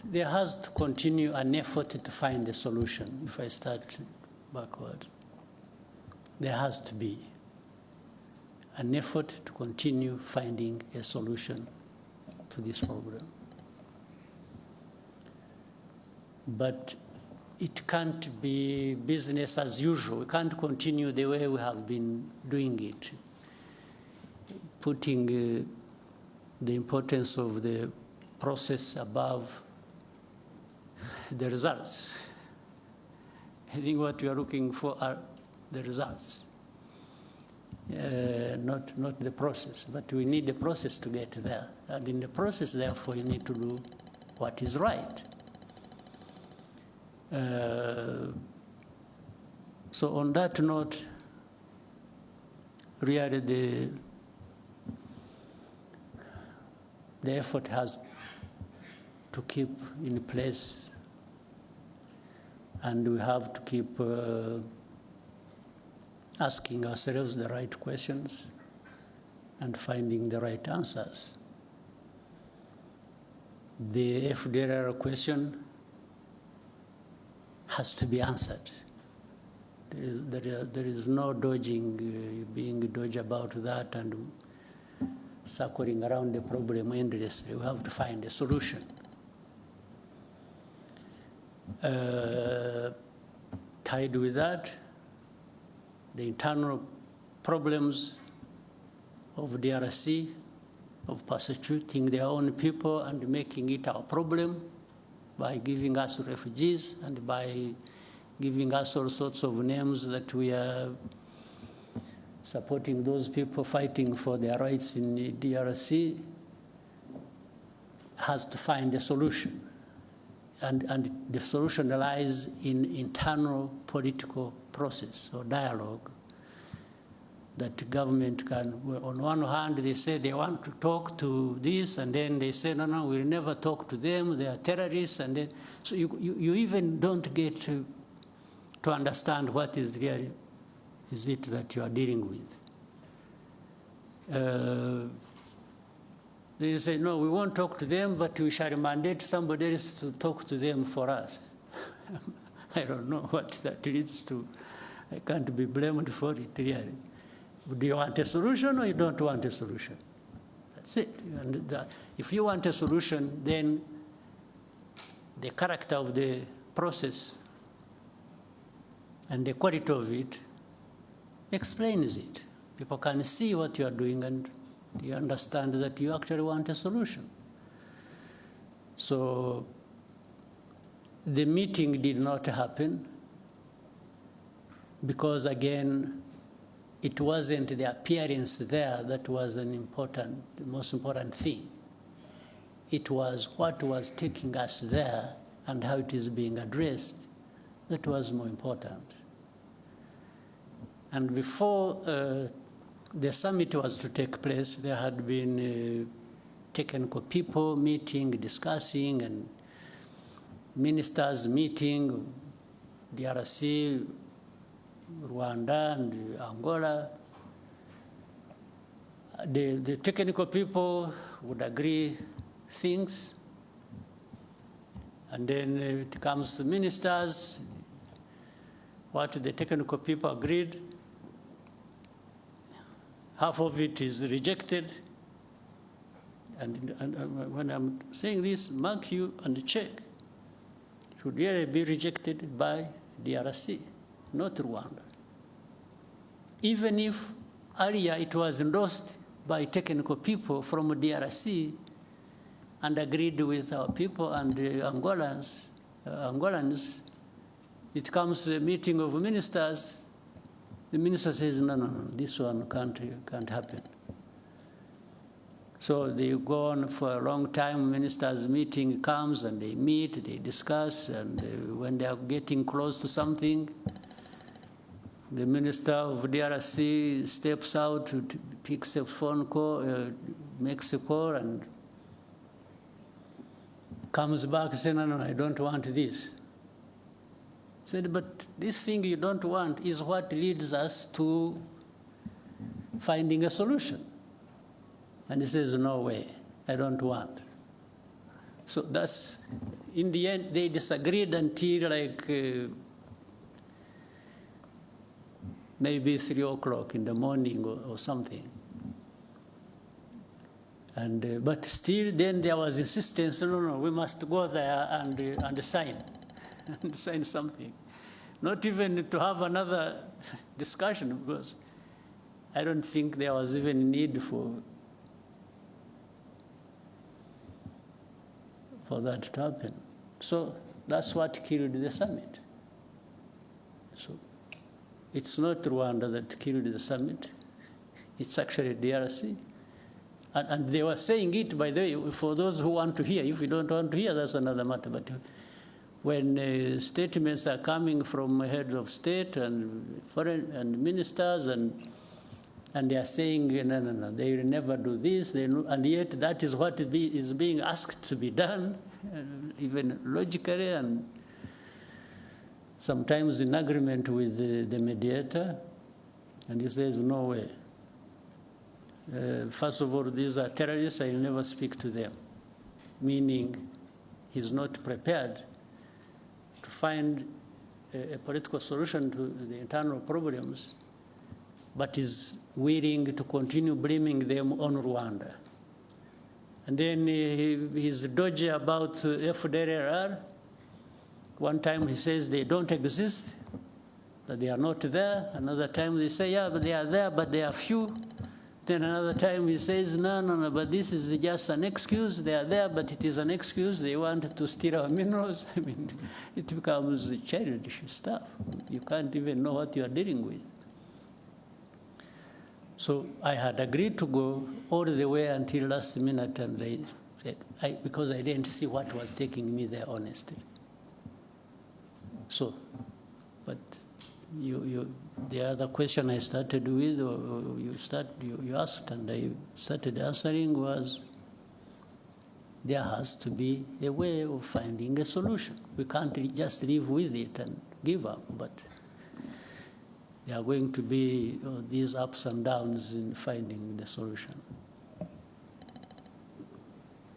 There has to continue an effort to find a solution. If I start backwards, there has to be an effort to continue finding a solution to this problem. But it can't be business as usual. We can't continue the way we have been doing it, putting the importance of the process above the results. I think what we are looking for are the results, not the process. But we need the process to get there. And in the process, therefore, you need to do what is right. So on that note, really the effort has to keep in place, and we have to keep asking ourselves the right questions and finding the right answers. The FDLR question has to be answered. There is no dodging, being dodgy about that and circling around the problem endlessly. We have to find a solution. Tied with that, the internal problems of DRC, of persecuting their own people and making it our problem by giving us refugees and by giving us all sorts of names that we are supporting those people fighting for their rights in the DRC, has to find a solution. and the solution lies in internal political process or dialogue that the government can, on one hand, they say they want to talk to this, and then they say, no, we'll never talk to them, they are terrorists, and then, so you even don't get to understand what is really is it that you are dealing with. They say, no, we won't talk to them, but we shall mandate somebody else to talk to them for us. I don't know what that leads to. I can't be blamed for it, really. Do you want a solution or you don't want a solution? That's it. And if you want a solution, then the character of the process and the quality of it explains it. People can see what you are doing and you understand that you actually want a solution. So the meeting did not happen because, again, it wasn't the appearance there that was the most important thing. It was what was taking us there and how it is being addressed that was more important. And before the summit was to take place, there had been technical people meeting, discussing, and ministers meeting, DRC, Rwanda, and Angola. The technical people would agree things, and then it comes to ministers, what the technical people agreed, half of it is rejected. And when I'm saying this, mark you and check. It should really be rejected by DRC, not Rwanda. Even if earlier it was endorsed by technical people from DRC and agreed with our people and the Angolans, it comes to a meeting of ministers. The minister says, no, this one can't happen. So they go on for a long time. Ministers' meeting comes and they meet, they discuss, and when they are getting close to something, the minister of DRC steps out, picks a phone call, makes a call, and comes back and says, no, I don't want this. Said, but this thing you don't want is what leads us to finding a solution. And he says, no way, I don't want. So that's, in the end, they disagreed until like maybe 3 o'clock in the morning or something. And, but still then there was insistence, no, we must go there and sign, and sign something. Not even to have another discussion, because I don't think there was even need for that to happen. So that's what killed the summit. So it's not Rwanda that killed the summit. It's actually DRC. And they were saying it, by the way, for those who want to hear. If you don't want to hear, that's another matter. But when statements are coming from heads of state and foreign and ministers, and they are saying, no, they will never do this, and yet that is what is being asked to be done, even logically, and sometimes in agreement with the mediator, and he says, no way. First of all, these are terrorists, I will never speak to them, meaning he's not prepared to find a political solution to the internal problems, but is willing to continue blaming them on Rwanda. And then he's dodgy about FDLR. One time he says they don't exist, that they are not there. Another time they say, yeah, but they are there, but they are few. Then another time he says, no, but this is just an excuse. They are there, but it is an excuse. They want to steal our minerals. I mean, it becomes childish stuff. You can't even know what you are dealing with. So I had agreed to go all the way until last minute, and they said, because I didn't see what was taking me there, honestly. So, but the other question I started with, or you asked, and I started answering was, there has to be a way of finding a solution. We can't just live with it and give up, but there are going to be these ups and downs in finding the solution.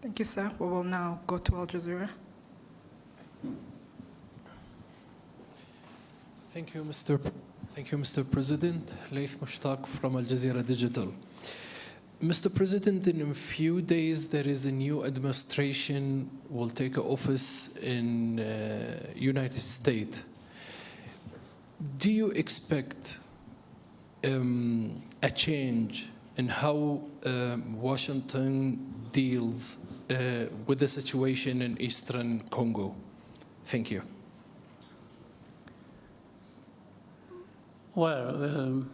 Thank you, sir. We will now go to Al Jazeera. Thank you, Mr. President. Laith Mushtaq from Al Jazeera Digital. Mr. President, in a few days, there is a new administration will take office in United States. Do you expect a change in how Washington deals with the situation in Eastern Congo? Thank you. Well,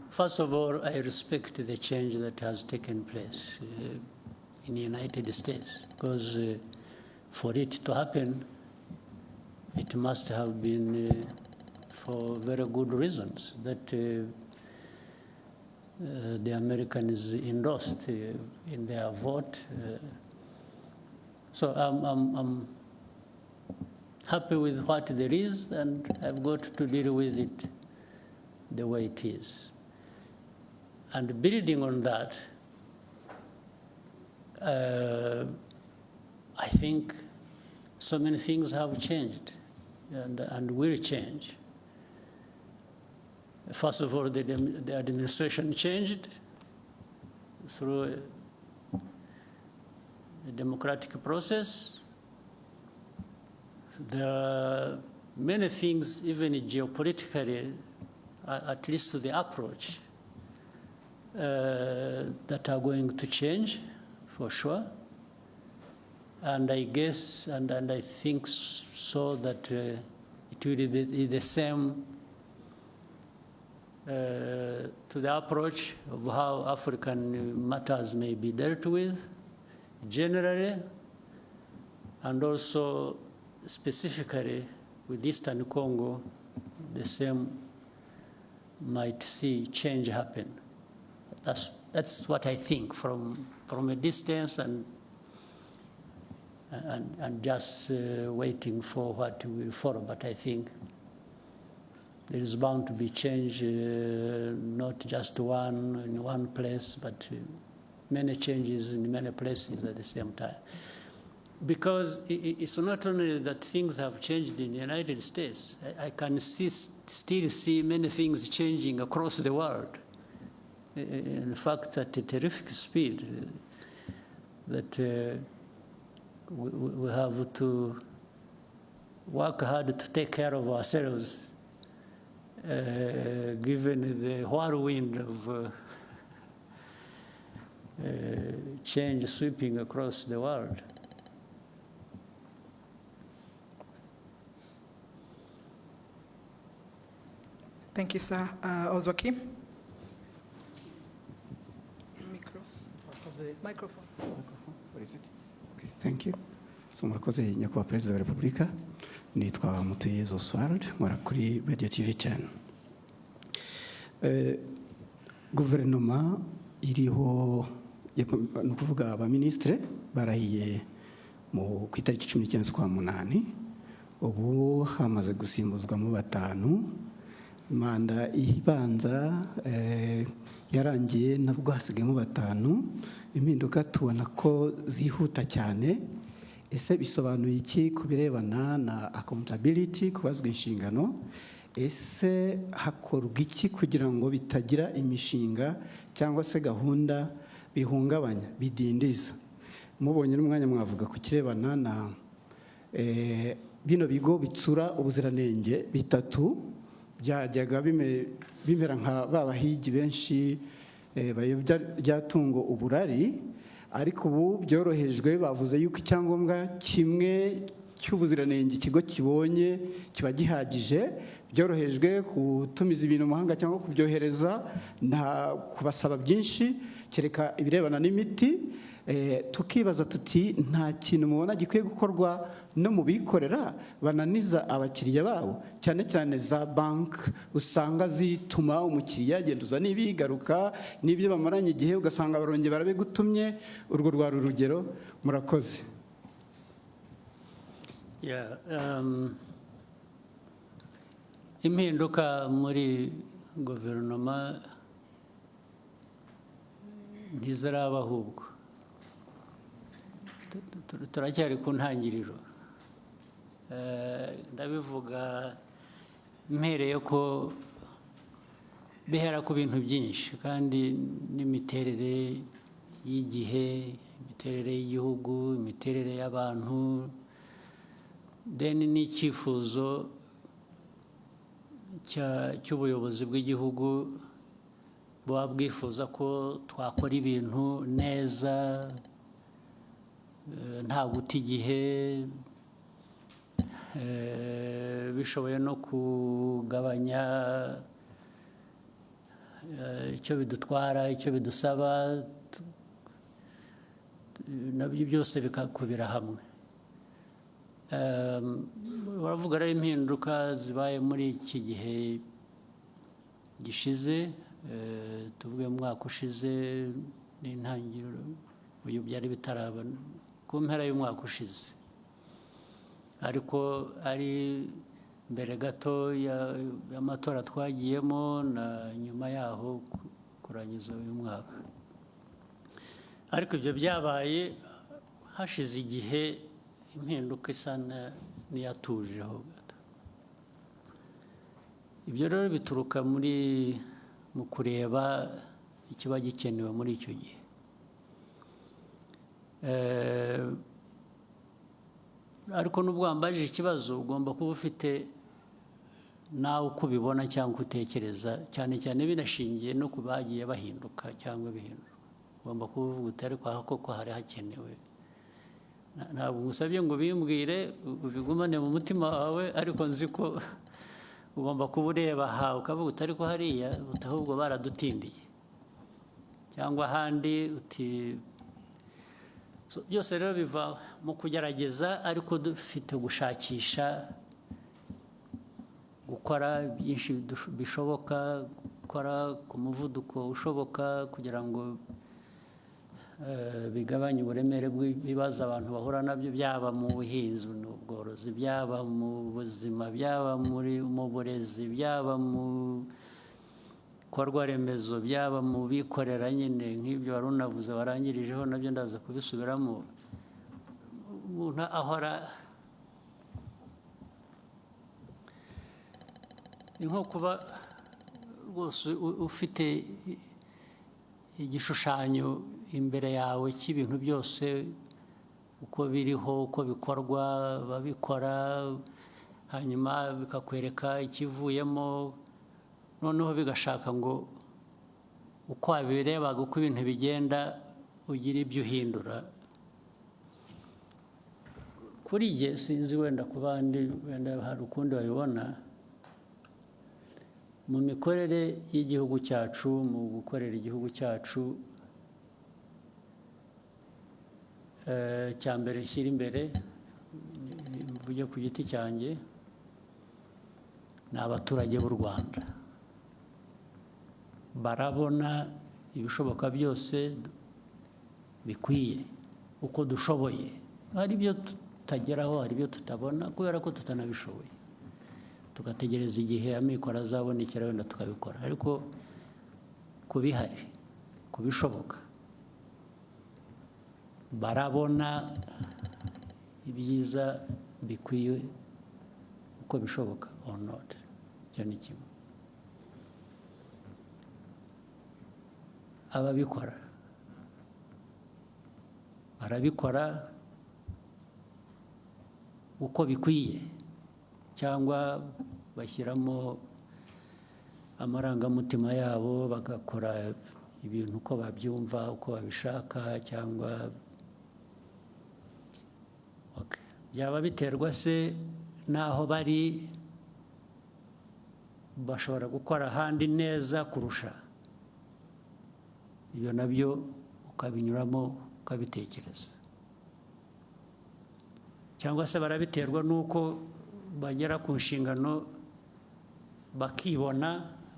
first of all, I respect the change that has taken place in the United States, because for it to happen, it must have been for very good reasons that the Americans endorsed in their vote. So I'm happy with what there is, and I've got to deal with it the way it is. And building on that, I think so many things have changed and will change. First of all, the administration changed through a democratic process. There are many things, even geopolitically, at least to the approach, that are going to change, for sure. And I guess, and I think so, that it will be the same to the approach of how African matters may be dealt with, generally, and also specifically with Eastern Congo, the same might see change happen. That's what I think from a distance and just waiting for what will follow. But I think there is bound to be change, not just one in one place, but many changes in many places at the same time. Because it's not only that things have changed in the United States, I can still see many things changing across the world. In fact, at a terrific speed, that we have to work hard to take care of ourselves, given the whirlwind of change sweeping across the world. Thank you, sir. Ozwakim? Microphone. What is it? Okay, thank you. So murakoze nyakubahwa Perezida wa Repubulika, nitwa Mutuyezu Oswald, nkora kuri Radio TV 10. Guverinoma iriho ni ukuvuga abaministre barahiye ku itariki 19 z'ukwa munani, ubu hamaze gusimbuzwamo 5. Manda ibanza yarangiye nabwo hasigayemo 5. Impinduka tubona ko zihuta cyane. Ese bisobanuye iki ku birebana na accountability, kubazwa inshingano? Ese hakorwa iki kugira ngo bitagira imishinga cyangwa se gahunda bihungabanya, bidindiza? Mubonye n'umwanya mwavuga ku kirebana na bino bigo bitsura ubuziranenge 3 byajyaga bimera nka babahigi benshi bayobya ryatungo uburari, ariko ubu byorohejwe. Bavuze yuko icyangombwa kimwe cy'ubuziranenge ikigo kibonye kiba gihagije, byorohejwe gutumiza ibintu mu mahanga cyangwa kubyohereza, nta kubasaba byinshi, kereka ibirebana n'imiti. tukibaza tuti nta kintu mubona gikwiye gukorwa no mu bikorera bananiza abakiriya babo, cyane cyane za banki usanga zituma umukiriya agenda uzana ibigaruka n'ibyo bamaranye igihe ugasanga barongeye barabigutumye. Urwo rwari urugero. Murakoze. Impinduka muri guverinoma ntiziraba, ahubwo turacyari ku ntangiriro. Ndabivuga mpereye ko bihera ku bintu byinshi, kandi n'imiterere y'igihe, imiterere y'igihugu, imiterere y'abantu, n'icyifuzo cy'ubuyobozi bw'igihugu buba bwifuza ko twakora ibintu neza, nta guta igihe, bishoboye no kugabanya icyo bidutwara, icyo bidusaba, nabyo byose bikakubira hamwe. Baravuga rero impinduka zibaye muri iki gihe gishize, tuvuge mu mwaka ushize n'intangiriro, uyu byari bitaraba ku mpera y'umwaka ushize, ariko ari mbere gato y'amatora twagiyemo na nyuma yaho kurangiza uyu mwaka. Ariko ibyo byabaye hashize igihe, impinduka isa n'iyatujeho gato. Ibyo rero bituruka mu kureba ikiba gikenewe muri icyo gihe. Ariko n'ubwo wambajije ikibazo, ugomba kuba ufite nawe uko ubibona cyangwa utekereza, cyane cyane binashingiye no ku bagiye bahinduka cyangwa bihindura. Ugomba kuba uvuga uti ariko aha koko hari hakenewe. Ntabwo ngusabye ngo bimbwire ubigumane mu mutima wawe, ariko nzi ko ugomba kuba ureba aha ukavuga uti ariko hariya ahubwo baradutindiye, cyangwa ahandi uti. Byose rero biva mu kugerageza, ariko dufite gushakisha gukora byinshi bishoboka, gukora ku muvuduko ushoboka kugira ngo bigabanye uburemere bw'ibibazo abantu bahura nabyo, byaba mu buhinzi n'ubworozi, byaba mu buzima, byaba mu burezi, byaba mu bikorwa remezo, byaba mu bikorera nyine nk'ibyo wari unavuze warangirijeho, nabyo ndaza kubisubiramo. Umuntu ahora ni nko kuba rwose ufite igishushanyo imbere yawe cy'ibintu byose uko biriho, uko bikorwa, babikora, hanyuma bikakwereka ikivuyemo, noneho bigashaka ngo uko wabirebaga uko ibintu bigenda ugire ibyo uhindura. Kuri jye sinzi, wenda ku bandi wenda hari ukundi babibona. Mu mikorere y'igihugu cyacu, mu gukorera igihugu cyacu, cya mbere shyira imbere, mvuge ku giti cyanjye, ni abaturage b'u Rwanda. Barabona ibishoboka byose bikwiye uko dushoboye. Hari ibyo tutageraho, hari ibyo tutabona kubera ko tutanabishoboye, tugategereza igihe amikoro azabonekera wenda tukabikora. Ariko ku bihari, ku bishoboka, barabona ibyiza bikwiye uko bishoboka or not. Icyo ni kimwe. Ababikora barabikora uko bikwiye, cyangwa bashyiramo amarangamutima yabo, bagakora ibintu uko babyumva, uko babishaka, cyangwa byaba biterwa se n'aho bari, bashobora gukora ahandi neza kurusha ibyo, nabyo ukabinyuramo ukabitekereza, cyangwa se barabiterwa n'uko bagera ku nshingano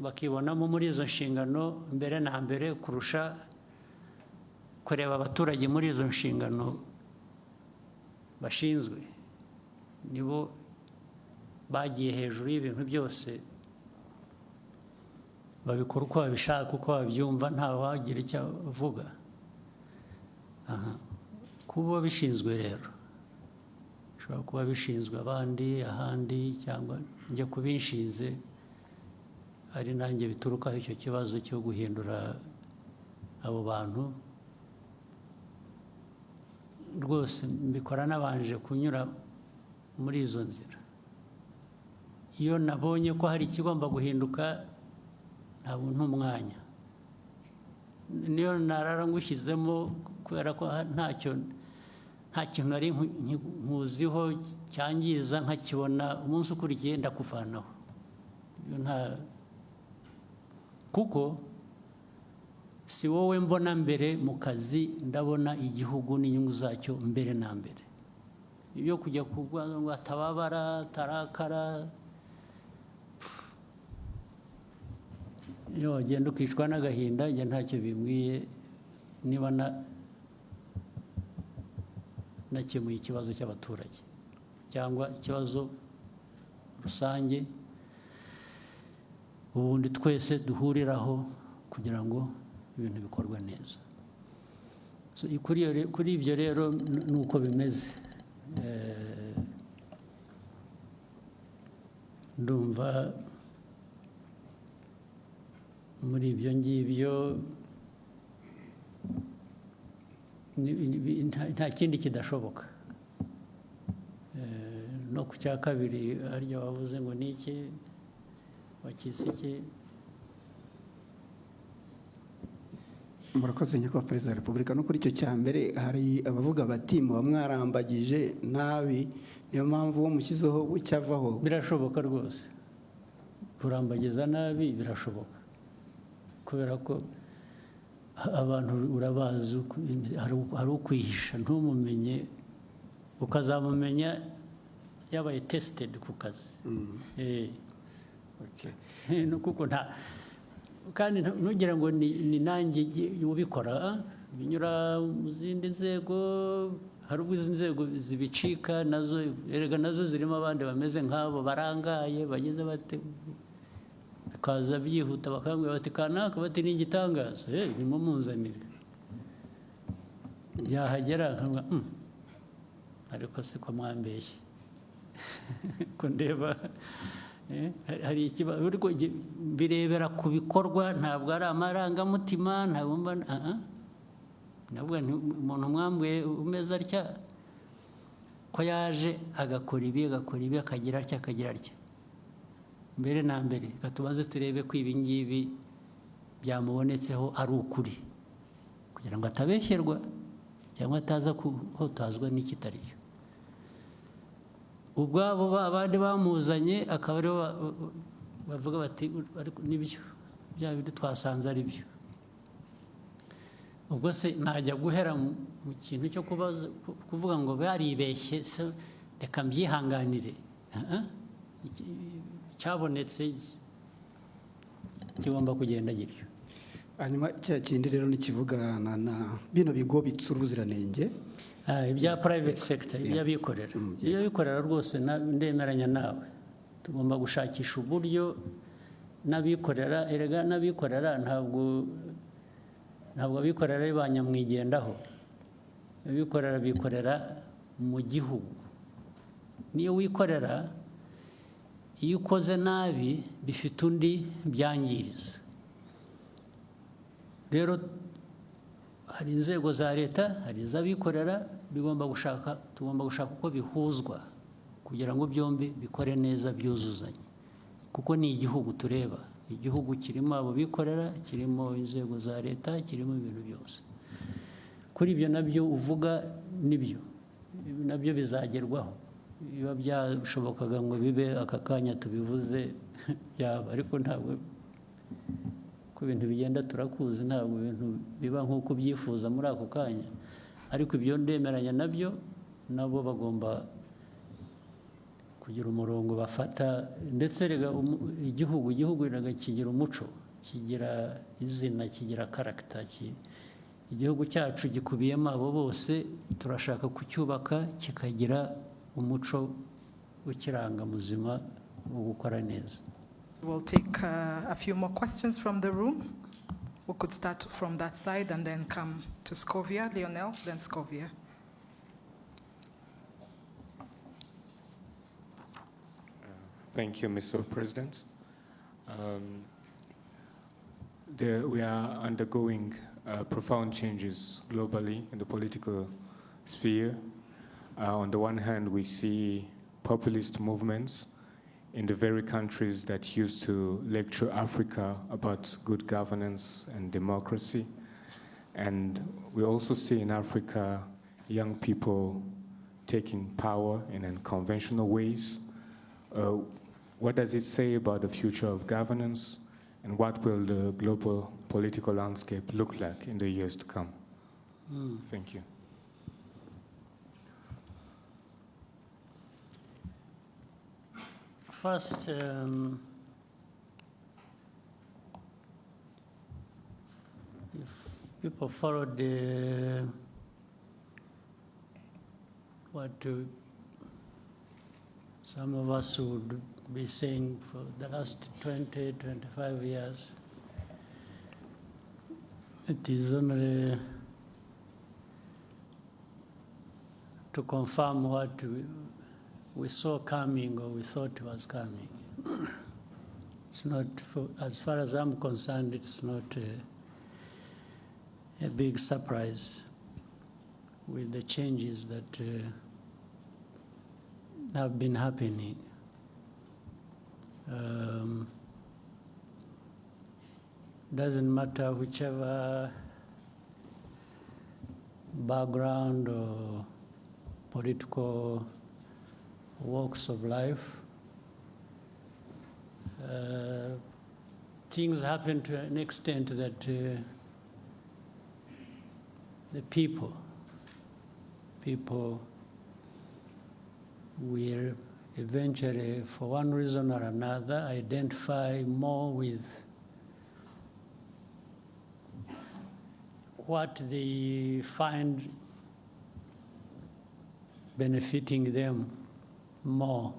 bakibonamo muri izo nshingano mbere na mbere kurusha kureba abaturage muri izo nshingano bashinzwe. Nibo bagiye hejuru y'ibintu byose, babikora uko babishaka, uko babyumva, ntawe wagira icyo avuga. Kuba bishinzwe rero, bishobora kuba bishinzwe abandi ahandi, cyangwa njye kubinshinze ari nanjye biturukaho icyo kibazo cyo guhindura abo bantu. Rwose mbikora nabanje kunyura muri izo nzira. Iyo nabonye ko hari ikigomba guhinduka, ntabwo ntumwanya, niyo narara ngushyizemo, kubera ko nta kintu nari nkuziho cyangiza, nkakibona umunsi ukurikiye ndakuvanaho. Kuko si wowe mbona mbere mu kazi, ndabona igihugu n'inyungu zacyo mbere na mbere. Ibyo kujya kuvuga ngo atababara, atarakara, iyo wagenda ukicwa n'agahinda, njye ntacyo bimbwiye niba nakemuye ikibazo cy'abaturage cyangwa ikibazo rusange, ubundi twese duhuriraho kugira ngo ibintu bikorwe neza. Kuri ibyo rero ni uko bimeze. Ndumva muri ibyo ngibyo nta kindi kidashoboka. No ku cya kabiri harya wavuze ngo ni iki, wakise iki? Murakoze nyakubahwa Perezida wa Repubulika. No kuri icyo cya mbere hari abavuga bati muba mwarambagije nabi, niyo mpamvu uwo mushyizeho bucyavaho. Birashoboka rwose, kurambagiza nabi birashoboka, kubera ko abantu urabazi, hari ukwihisha ntumumenye, ukazamumenya yabaye tested ku kazi. Kuko kandi ntugira ngo ni nanjye ubikora, binyura mu zindi nzego. Hari ubwo izi nzego zibicika nazo, erega nazo zirimo abandi bameze nk'abo barangaye, bageze bate, bikaza byihuta bakambwira bati kanaka, bati ni igitangaza, nimumuzanire. Yahagera akavuga ariko se ko mwambeshye ko ndeba hari ikibazo. Birebera ku bikorwa, ntabwo ari amarangamutima. Ntabwo umuntu mwambuye umeze atya ko yaje agakora ibi akagira atya. Mbere na mbere tubaze turebe ko ibi ngibi byamubonetseho ari ukuri, kugira ngo atabeshyerwa cyangwa ataza kuhotazwa n'ikitari cyo. Ubwabo abandi bamuzanye akaba aribo bavuga bati nibyo, bya bindi twasanze ari byo. Ubwo se najya guhera mu kintu cyo kuvuga ngo baribeshye, reka mbyihanganire. Cyabonetse kigomba kugenda gityo. Hanyuma cya kindi rero nikivugana na bino bigo bitsura ubuziranenge, ibya private sector, iby'abikorera. Iby'abikorera rwose ndemeranya nawe, tugomba gushakisha uburyo n'abikorera. Erega n'abikorera ntabwo abikorera ari ba nyamwigendaho. Abikorera bikorera mu gihugu. Niyo wikorera, iyo ukoze nabi bifite undi byangiriza. Rero hari inzego za leta, hari iz'abikorera, tugomba gushaka uko bihuzwa kugira ngo byombi bikore neza, byuzuzanye. Kuko ni igihugu tureba, igihugu kirimo abo bikorera, kirimo inzego za leta, kirimo ibintu byose. Kuri ibyo nabyo uvuga nibyo, nabyo bizagerwaho. Biba byashobokaga ngo bibe aka kanya tubivuze byaba, ariko ntabwo, ko ibintu bigenda turakuzi, ntabwo ibintu biba nk'uko ubyifuza muri ako kanya. ariko ibyo ndemeranya nabyo nabo bagomba kugira umurongo bafata, ndetse rega igihugu rega kigira umuco, kigira izina, kigira karagita. Igihugu cyacu gikubiyemo abo bose, turashaka kucyubaka kikagira umuco ukiranga muzima wo gukora neza. We'll take a few more questions from the room. We could start from that side and then come to Scovia. Lionel, then Scovia. Thank you, Mr. President. We are undergoing profound changes globally in the political sphere. On the one hand, we see populist movements in the very countries that used to lecture Africa about good governance and democracy. And we also see in Africa young people taking power in unconventional ways. What does it say about the future of governance, and what will the global political landscape look like in the years to come? Thank you. First, if people followed some of us would be saying for the last 20, 25 years, it is only to confirm what we saw coming or we thought was coming. It's not, as far as I'm concerned, it's not a big surprise with the changes that have been happening. Doesn't matter whichever background or political walks of life. Things happen to an extent that the people will eventually, for one reason or another, identify more with what they find benefiting them more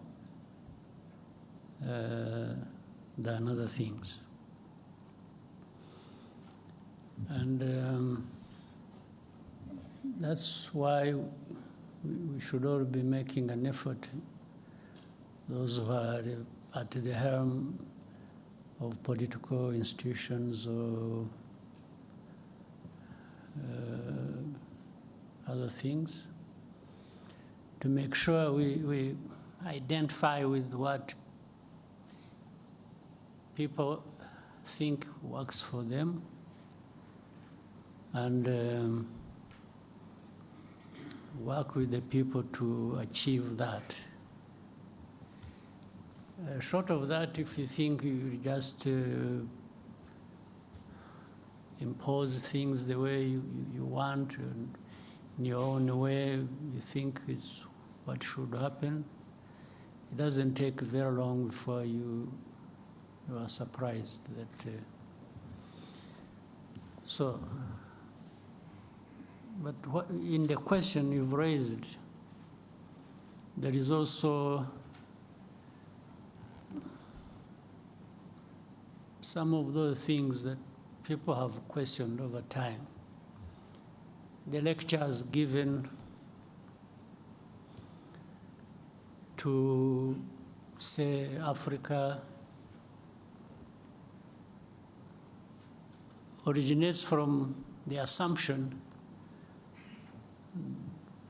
than other things. And that's why we should all be making an effort, those who are at the helm of political institutions or other things, to make sure we identify with what people think works for them, and work with the people to achieve that. Short of that, if you think you just impose things the way you want, and in your own way you think is what should happen, it doesn't take very long before you are surprised that. But in the question you've raised, there is also some of those things that people have questioned over time. The lectures given to, say, Africa originates from the assumption,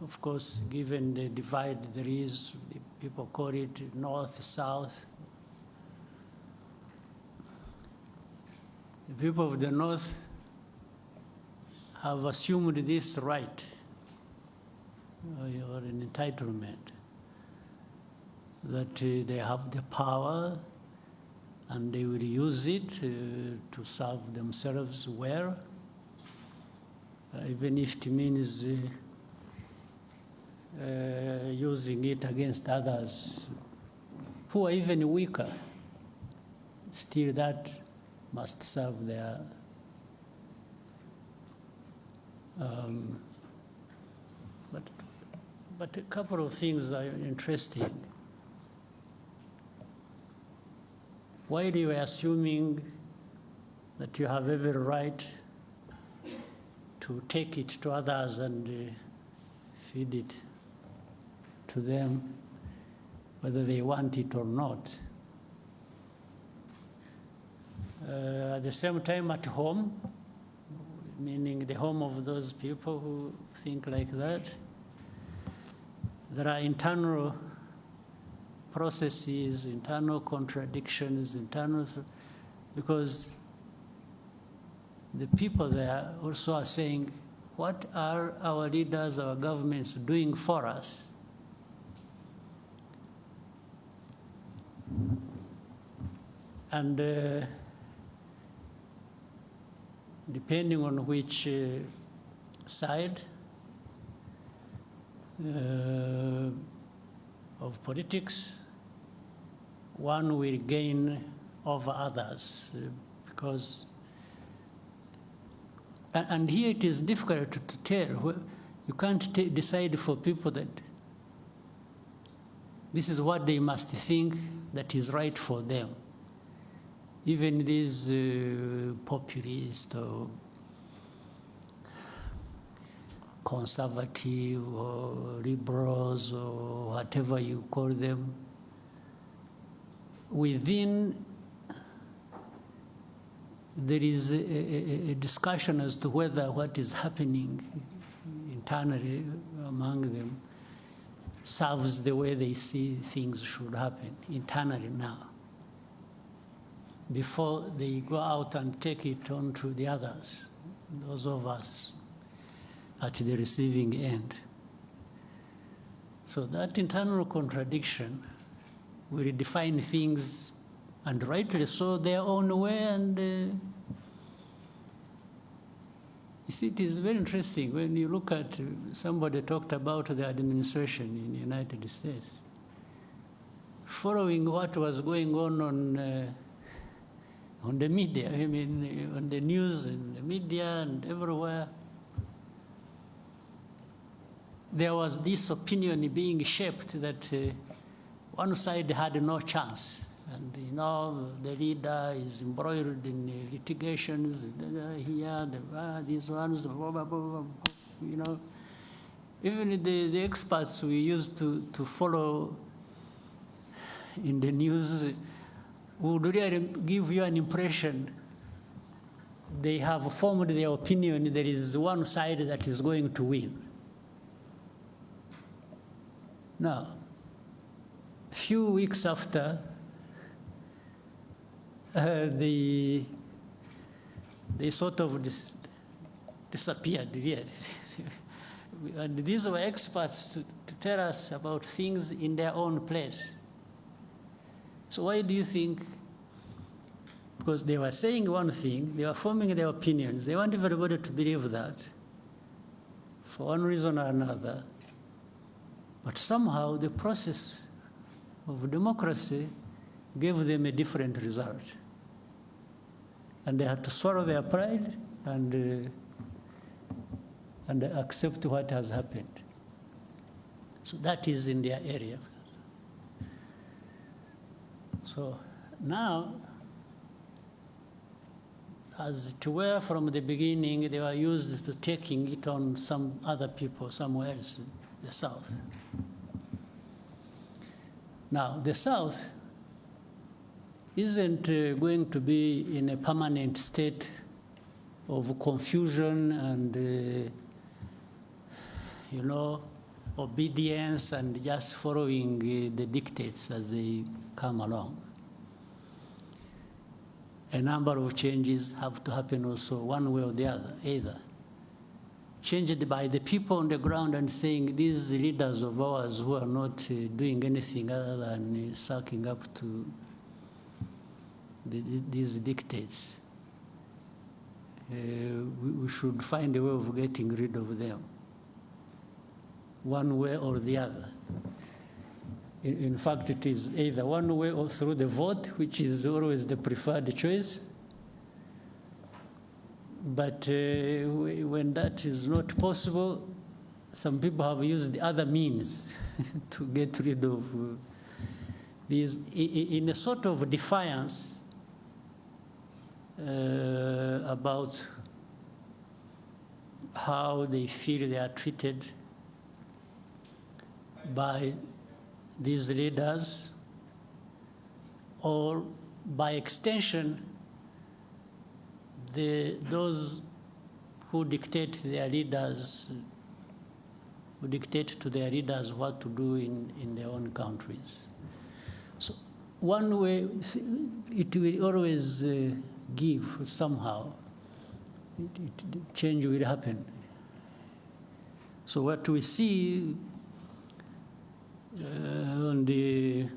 of course, given the divide there is, people call it north, south. The people of the north have assumed this right, or an entitlement, that they have the power and they will use it to serve themselves well, even if it means using it against others who are even weaker. Still, that must serve their but a couple of things are interesting. While you are assuming that you have every right to take it to others and feed it to them, whether they want it or not. At the same time, at home, meaning the home of those people who think like that, there are internal processes, internal contradictions, because the people there also are saying, what are our leaders, our governments doing for us? And depending on which side of politics, one will gain over others, because, and here it is difficult to tell. You can't decide for people that this is what they must think that is right for them. Even these populist or conservative or liberals or whatever you call them, within there is a discussion as to whether what is happening internally among them serves the way they see things should happen internally now, before they go out and take it on to the others, those of us at the receiving end. So that internal contradiction will define things, and rightly so, their own way. And you see, it is very interesting when you look at, somebody talked about the administration in the United States. Following what was going on the media, I mean, on the news and the media and everywhere, there was this opinion being shaped that one side had no chance. And, you know, the leader is embroiled in litigations, here, these ones, blah, blah, blah, blah, you know. Even the experts we used to follow in the news would really give you an impression they have formed their opinion there is one side that is going to win. Now, a few weeks after, they sort of disappeared, really. And these were experts to tell us about things in their own place. So why do you think? Because they were saying one thing, they were forming their opinions. They want everybody to believe that for one reason or another. But somehow the process of democracy gave them a different result. And they had to swallow their pride and accept what has happened. So that is in their area. So now, as it were from the beginning, they were used to taking it on some other people somewhere else, the South. Now, the South isn't going to be in a permanent state of confusion and, obedience and just following the dictates as they come along. A number of changes have to happen also one way or the other, either changed by the people on the ground and saying these leaders of ours who are not doing anything other than sucking up to these dictates. We should find a way of getting rid of them. one way or the other. In fact, it is either one way or through the vote, which is always the preferred choice. But when that is not possible, some people have used the other means to get rid of these, in a sort of defiance about how they feel they are treated by these leaders, or by extension, those who dictate their leaders, who dictate to their leaders what to do in their own countries. So one way, it will always give somehow, change will happen. So what we see on the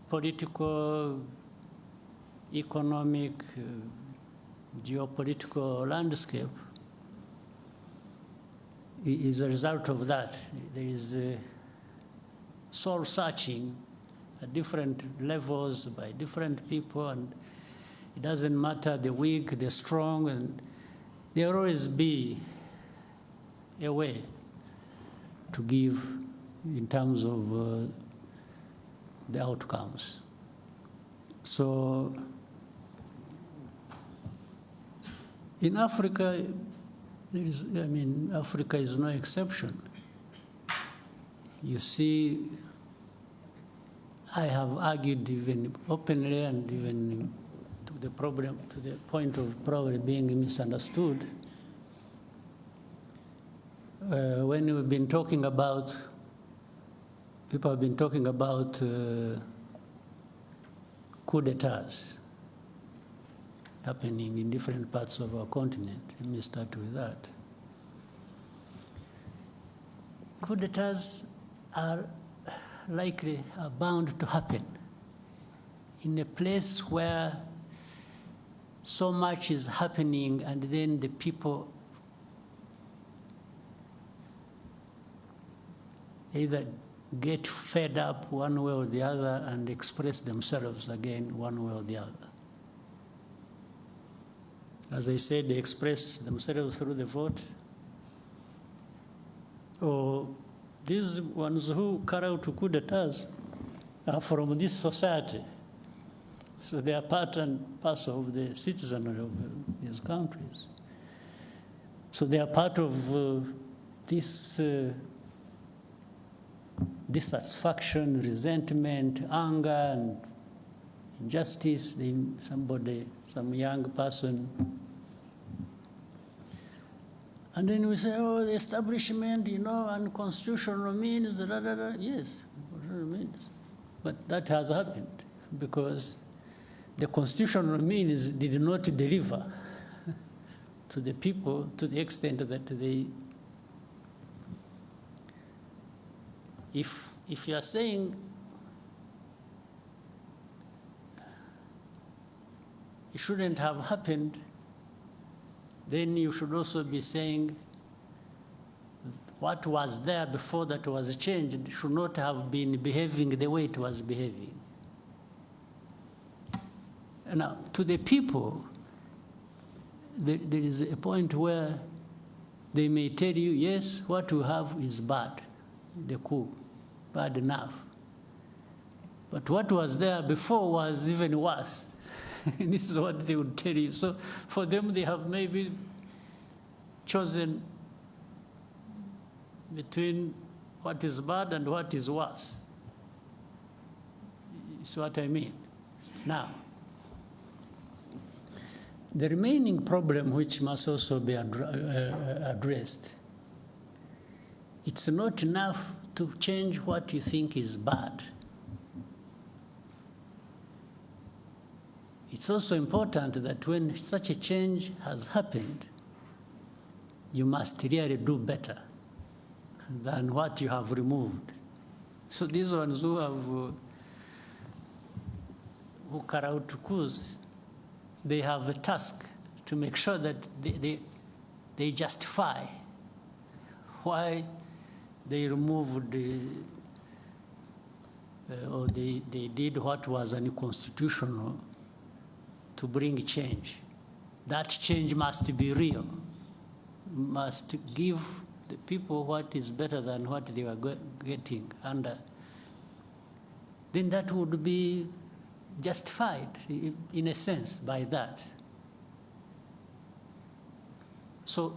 political, economic, geopolitical landscape is a result of that. There is soul searching at different levels by different people, and it doesn't matter the weak, the strong, and there will always be a way to give in terms of the outcomes. So in Africa, Africa is no exception. You see, I have argued even openly and even to the point of probably being misunderstood. When we've been talking about, people have been talking about coup d'etats happening in different parts of our continent. Let me start with that. Coup d'etats are bound to happen in a place where so much is happening, and then the people either get fed up one way or the other and express themselves again one way or the other. As I said, they express themselves through the vote, or these ones who carry out coup d'etats are from this society. So they are part and parcel of the citizenry of these countries. So they are part of this dissatisfaction, resentment, anger, and injustice. Some young person. And then we say, oh, the establishment, unconstitutional means, Yes, means. But that has happened because the constitutional means did not deliver to the people to the extent that they, if you are saying it shouldn't have happened, then you should also be saying what was there before that was changed should not have been behaving the way it was behaving. Now, to the people, there is a point where they may tell you, yes, what you have is bad, the coup, bad enough. But what was there before was even worse. This is what they would tell you. So for them, they have maybe chosen between what is bad and what is worse. It's what I mean. Now, the remaining problem, which must also be addressed, it's not enough to change what you think is bad. It's also important that when such a change has happened, you must really do better than what you have removed. So these ones who carry out coups, they have a task to make sure that they justify why they removed or they did what was unconstitutional to bring change. That change must be real, must give the people what is better than what they were getting. And then that would be justified, in a sense, by that. So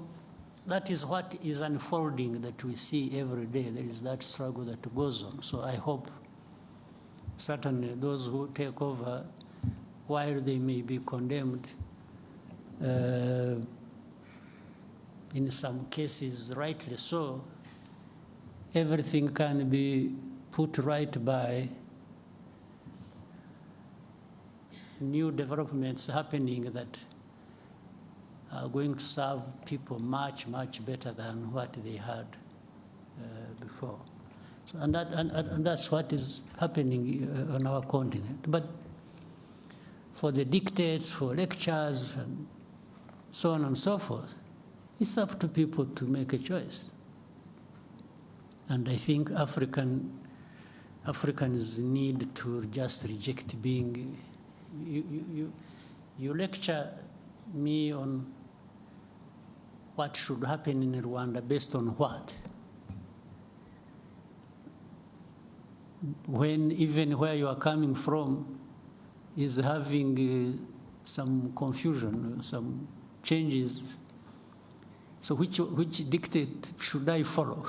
that is what is unfolding that we see every day. There is that struggle that goes on. So I hope certainly those who take over, while they may be condemned, in some cases rightly so, everything can be put right by new developments happening that are going to serve people much, much better than what they had before. So, and that's what is happening on our continent. But for the dictates, for lectures, and so on and so forth, it's up to people to make a choice. And I think Africans need to just reject being, you lecture me on what should happen in Rwanda based on what? When even where you are coming from is having some confusion, some changes. So which dictate should I follow?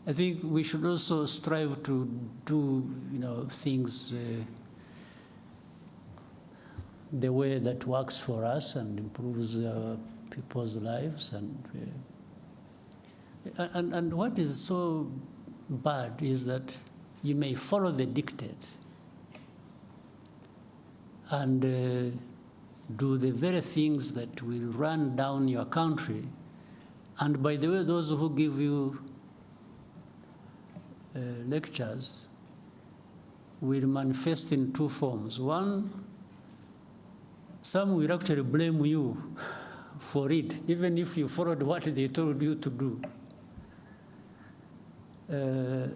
I think we should also strive to do, things the way that works for us and improves people's lives. And what is so bad is that you may follow the dictate and do the very things that will run down your country. And by the way, those who give you lectures will manifest in two forms. One, some will actually blame you for it, even if you followed what they told you to do.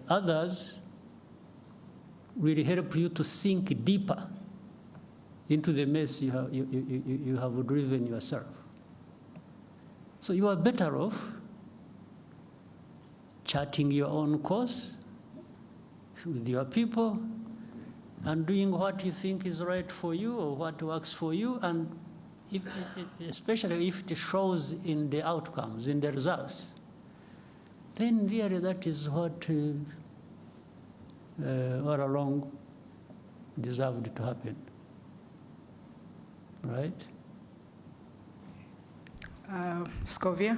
Others will help you to sink deeper into the mess you have driven yourself. So you are better off charting your own course with your people and doing what you think is right for you or what works for you, and especially if it shows in the outcomes, in the results, then really that is what all along deserved to happen. Right? Scovia?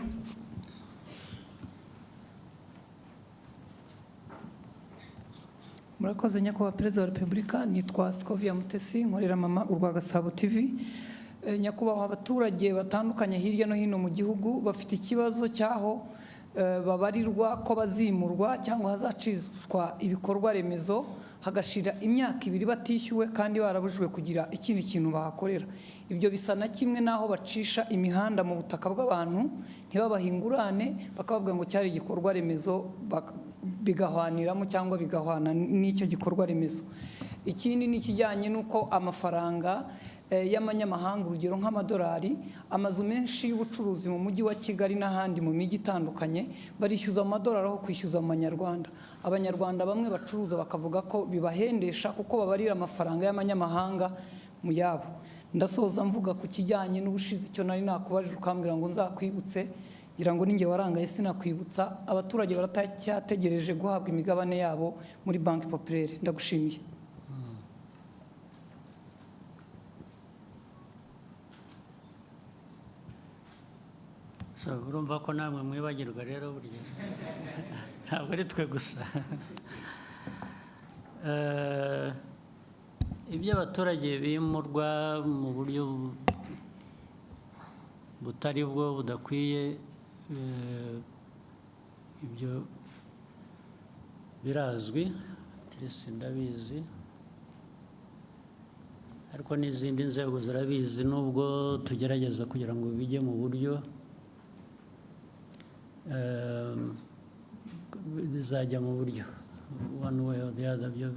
murakoze nyakubahwa perezida wa repubulika, nitwa Scovia Mutesi, nkorera mama urwa Gasabo TV. Nyakubahwa, abaturage batandukanye hirya no hino mu gihugu bafite ikibazo cyaho babarirwa ko bazimurwa cyangwa hazacishwa ibikorwa remezo hagashira imyaka 2 batishyuwe kandi barabujwe kugira ikindi kintu bahakorera. Ibyo bisa na kimwe naho bacisha imihanda mu butaka bw'abantu ntibabahingurane bakavuga ngo cyari igikorwa remezo bigahwaniramo cyangwa bigahwana n'icyo gikorwa remezo. Ikindi ni kijyanye nuko amafaranga y'amanyamahanga, urugero nk'amadolari, amazu menshi y'ubucuruzi mu mujyi wa Kigali n'ahandi mu mijyi itandukanye barishyuza amadolari aho kwishyuza mu manyarwanda. Abanyarwanda bamwe bacuruza bakavuga ko bibahendesha kuko babarira amafaranga y'amanyamahanga mu yabo. Ndasoza mvuga ku kijyanye n'ubushizi icyo nari nakubajije ukambwira ngo nzakwibutse, ngira ngo ninge warangaye sinakwibutsa. Abaturage baratacyategereje guhabwa imigabane yabo muri Banque Populaire. Ndagushimiye. So urumva ko namwe mwibagirwa rero burya ntabwo ari twe gusa. Ibyo abaturage bimurwa mu buryo butari bwo budakwiye, ibyo birazwi, ndabizi, ariko n'izindi nzego zirabizi, nubwo tugerageza kugira ngo bijye mu buryo bizajya mu buryo one way or the other. Byo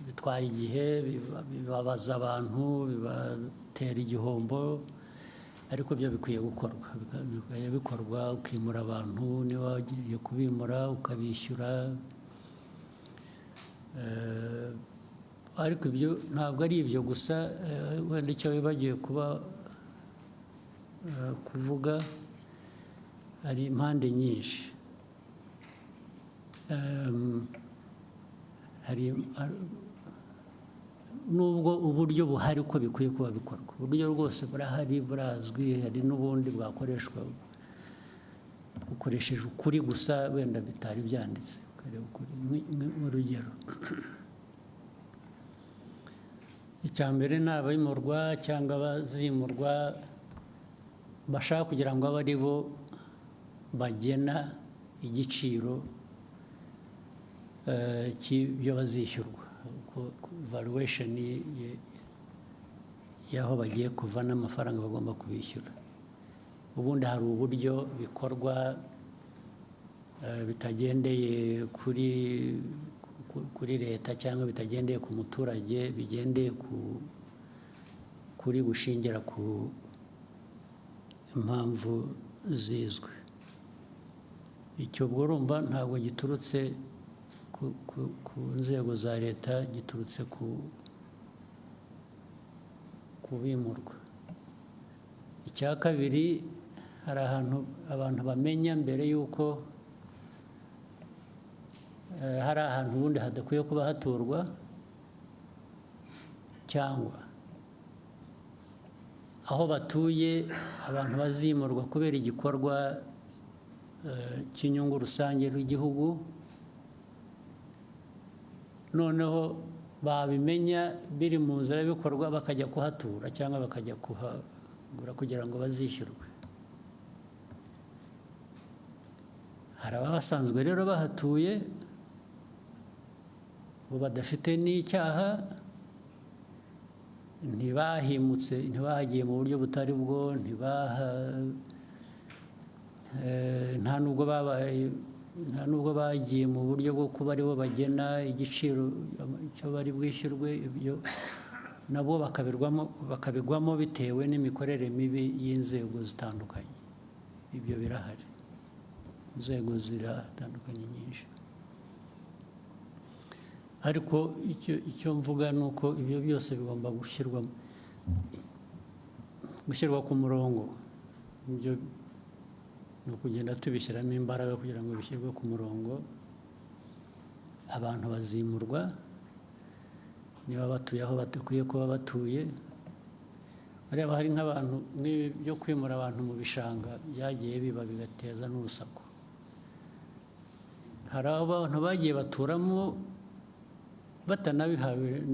bitwara igihe, bibabaza abantu, bibatera igihombo, ariko byo bikwiye gukorwa. Bikwiye bikorwa, ukimura abantu, niba wagiye kubimura ukabishyura. Ariko ibyo ntabwo ari ibyo gusa, wenda icyo wibagiwe kuvuga, hari impande nyinshi. Nubwo uburyo buhari ko bikwiye kuba bikorwa, uburyo rwose burahari, burazwi, hari n'ubundi bwakoreshwa bukoresheje ukuri gusa, wenda bitari byanditse. Urugero, icya mbere ni abimurwa cyangwa abazimurwa bashaka kugira ngo abe ari bo bagena igiciro cy'ibyo bazishyurwa, valuation y'aho bagiye kuva n'amafaranga bagomba kubishyura. Ubundi hari uburyo bikorwa bitagendeye kuri leta cyangwa bitagendeye ku muturage, bigendeye kuri gushingira ku impamvu zizwi. Icyo ubwo urumva ntabwo giturutse ku nzego za leta, giturutse ku bimurwa. Icya kabiri, hari ahantu abantu bamenya mbere y'uko hari ahantu ubundi hadakwiye kuba haturwa, cyangwa aho batuye abantu bazimurwa kubera igikorwa cy'inyungu rusange rw'igihugu, noneho babimenya biri mu nzira bikorwa bakajya kuhatura cyangwa bakajya kuhagura kugira ngo bazishyurwe. Hari abasanzwe rero bahatuye bo badafite n'icyaha, ntibahimutse, ntibahagiye mu buryo butari bwo, nta nubwo bagiye mu buryo bwo kuba aribo bagena igiciro cyo bari bwishyurwe. Ibyo nabo bakabigwamo bitewe n'imikorere mibi y'inzego zitandukanye. Ibyo birahari, inzego ziratandukanye nyinshi. Ariko icyo mvuga ni uko ibyo byose bigomba gushyirwa ku murongo. Ibyo ni ukugenda tubishyiramo imbaraga kugira ngo bishyirwe ku murongo. Abantu bazimurwa niba batuye aho badakwiye kuba batuye. Bareba hari nk'abantu byo kwimura abantu mu bishanga byagiye biba bigateza n'urusaku. Hari abantu bagiye baturamo batanabihawe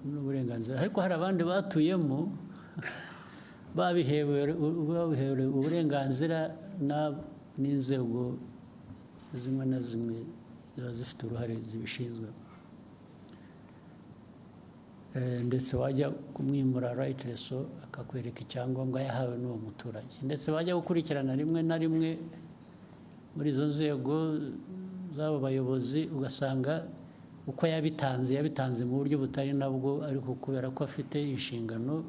n'uburenganzira, ariko hari abandi batuyemo babihewe uburenganzira n'inzego zimwe na zimwe ziba zifite uruhare zibishinzwe. Ndetse wajya kumwimura rightly akakwereka icyangombwa yahawe n'uwo muturage, ndetse wajya gukurikirana rimwe na rimwe muri izo nzego z'abo bayobozi ugasanga uko yabitanze mu buryo butari nabwo, ariko kubera ko afite inshingano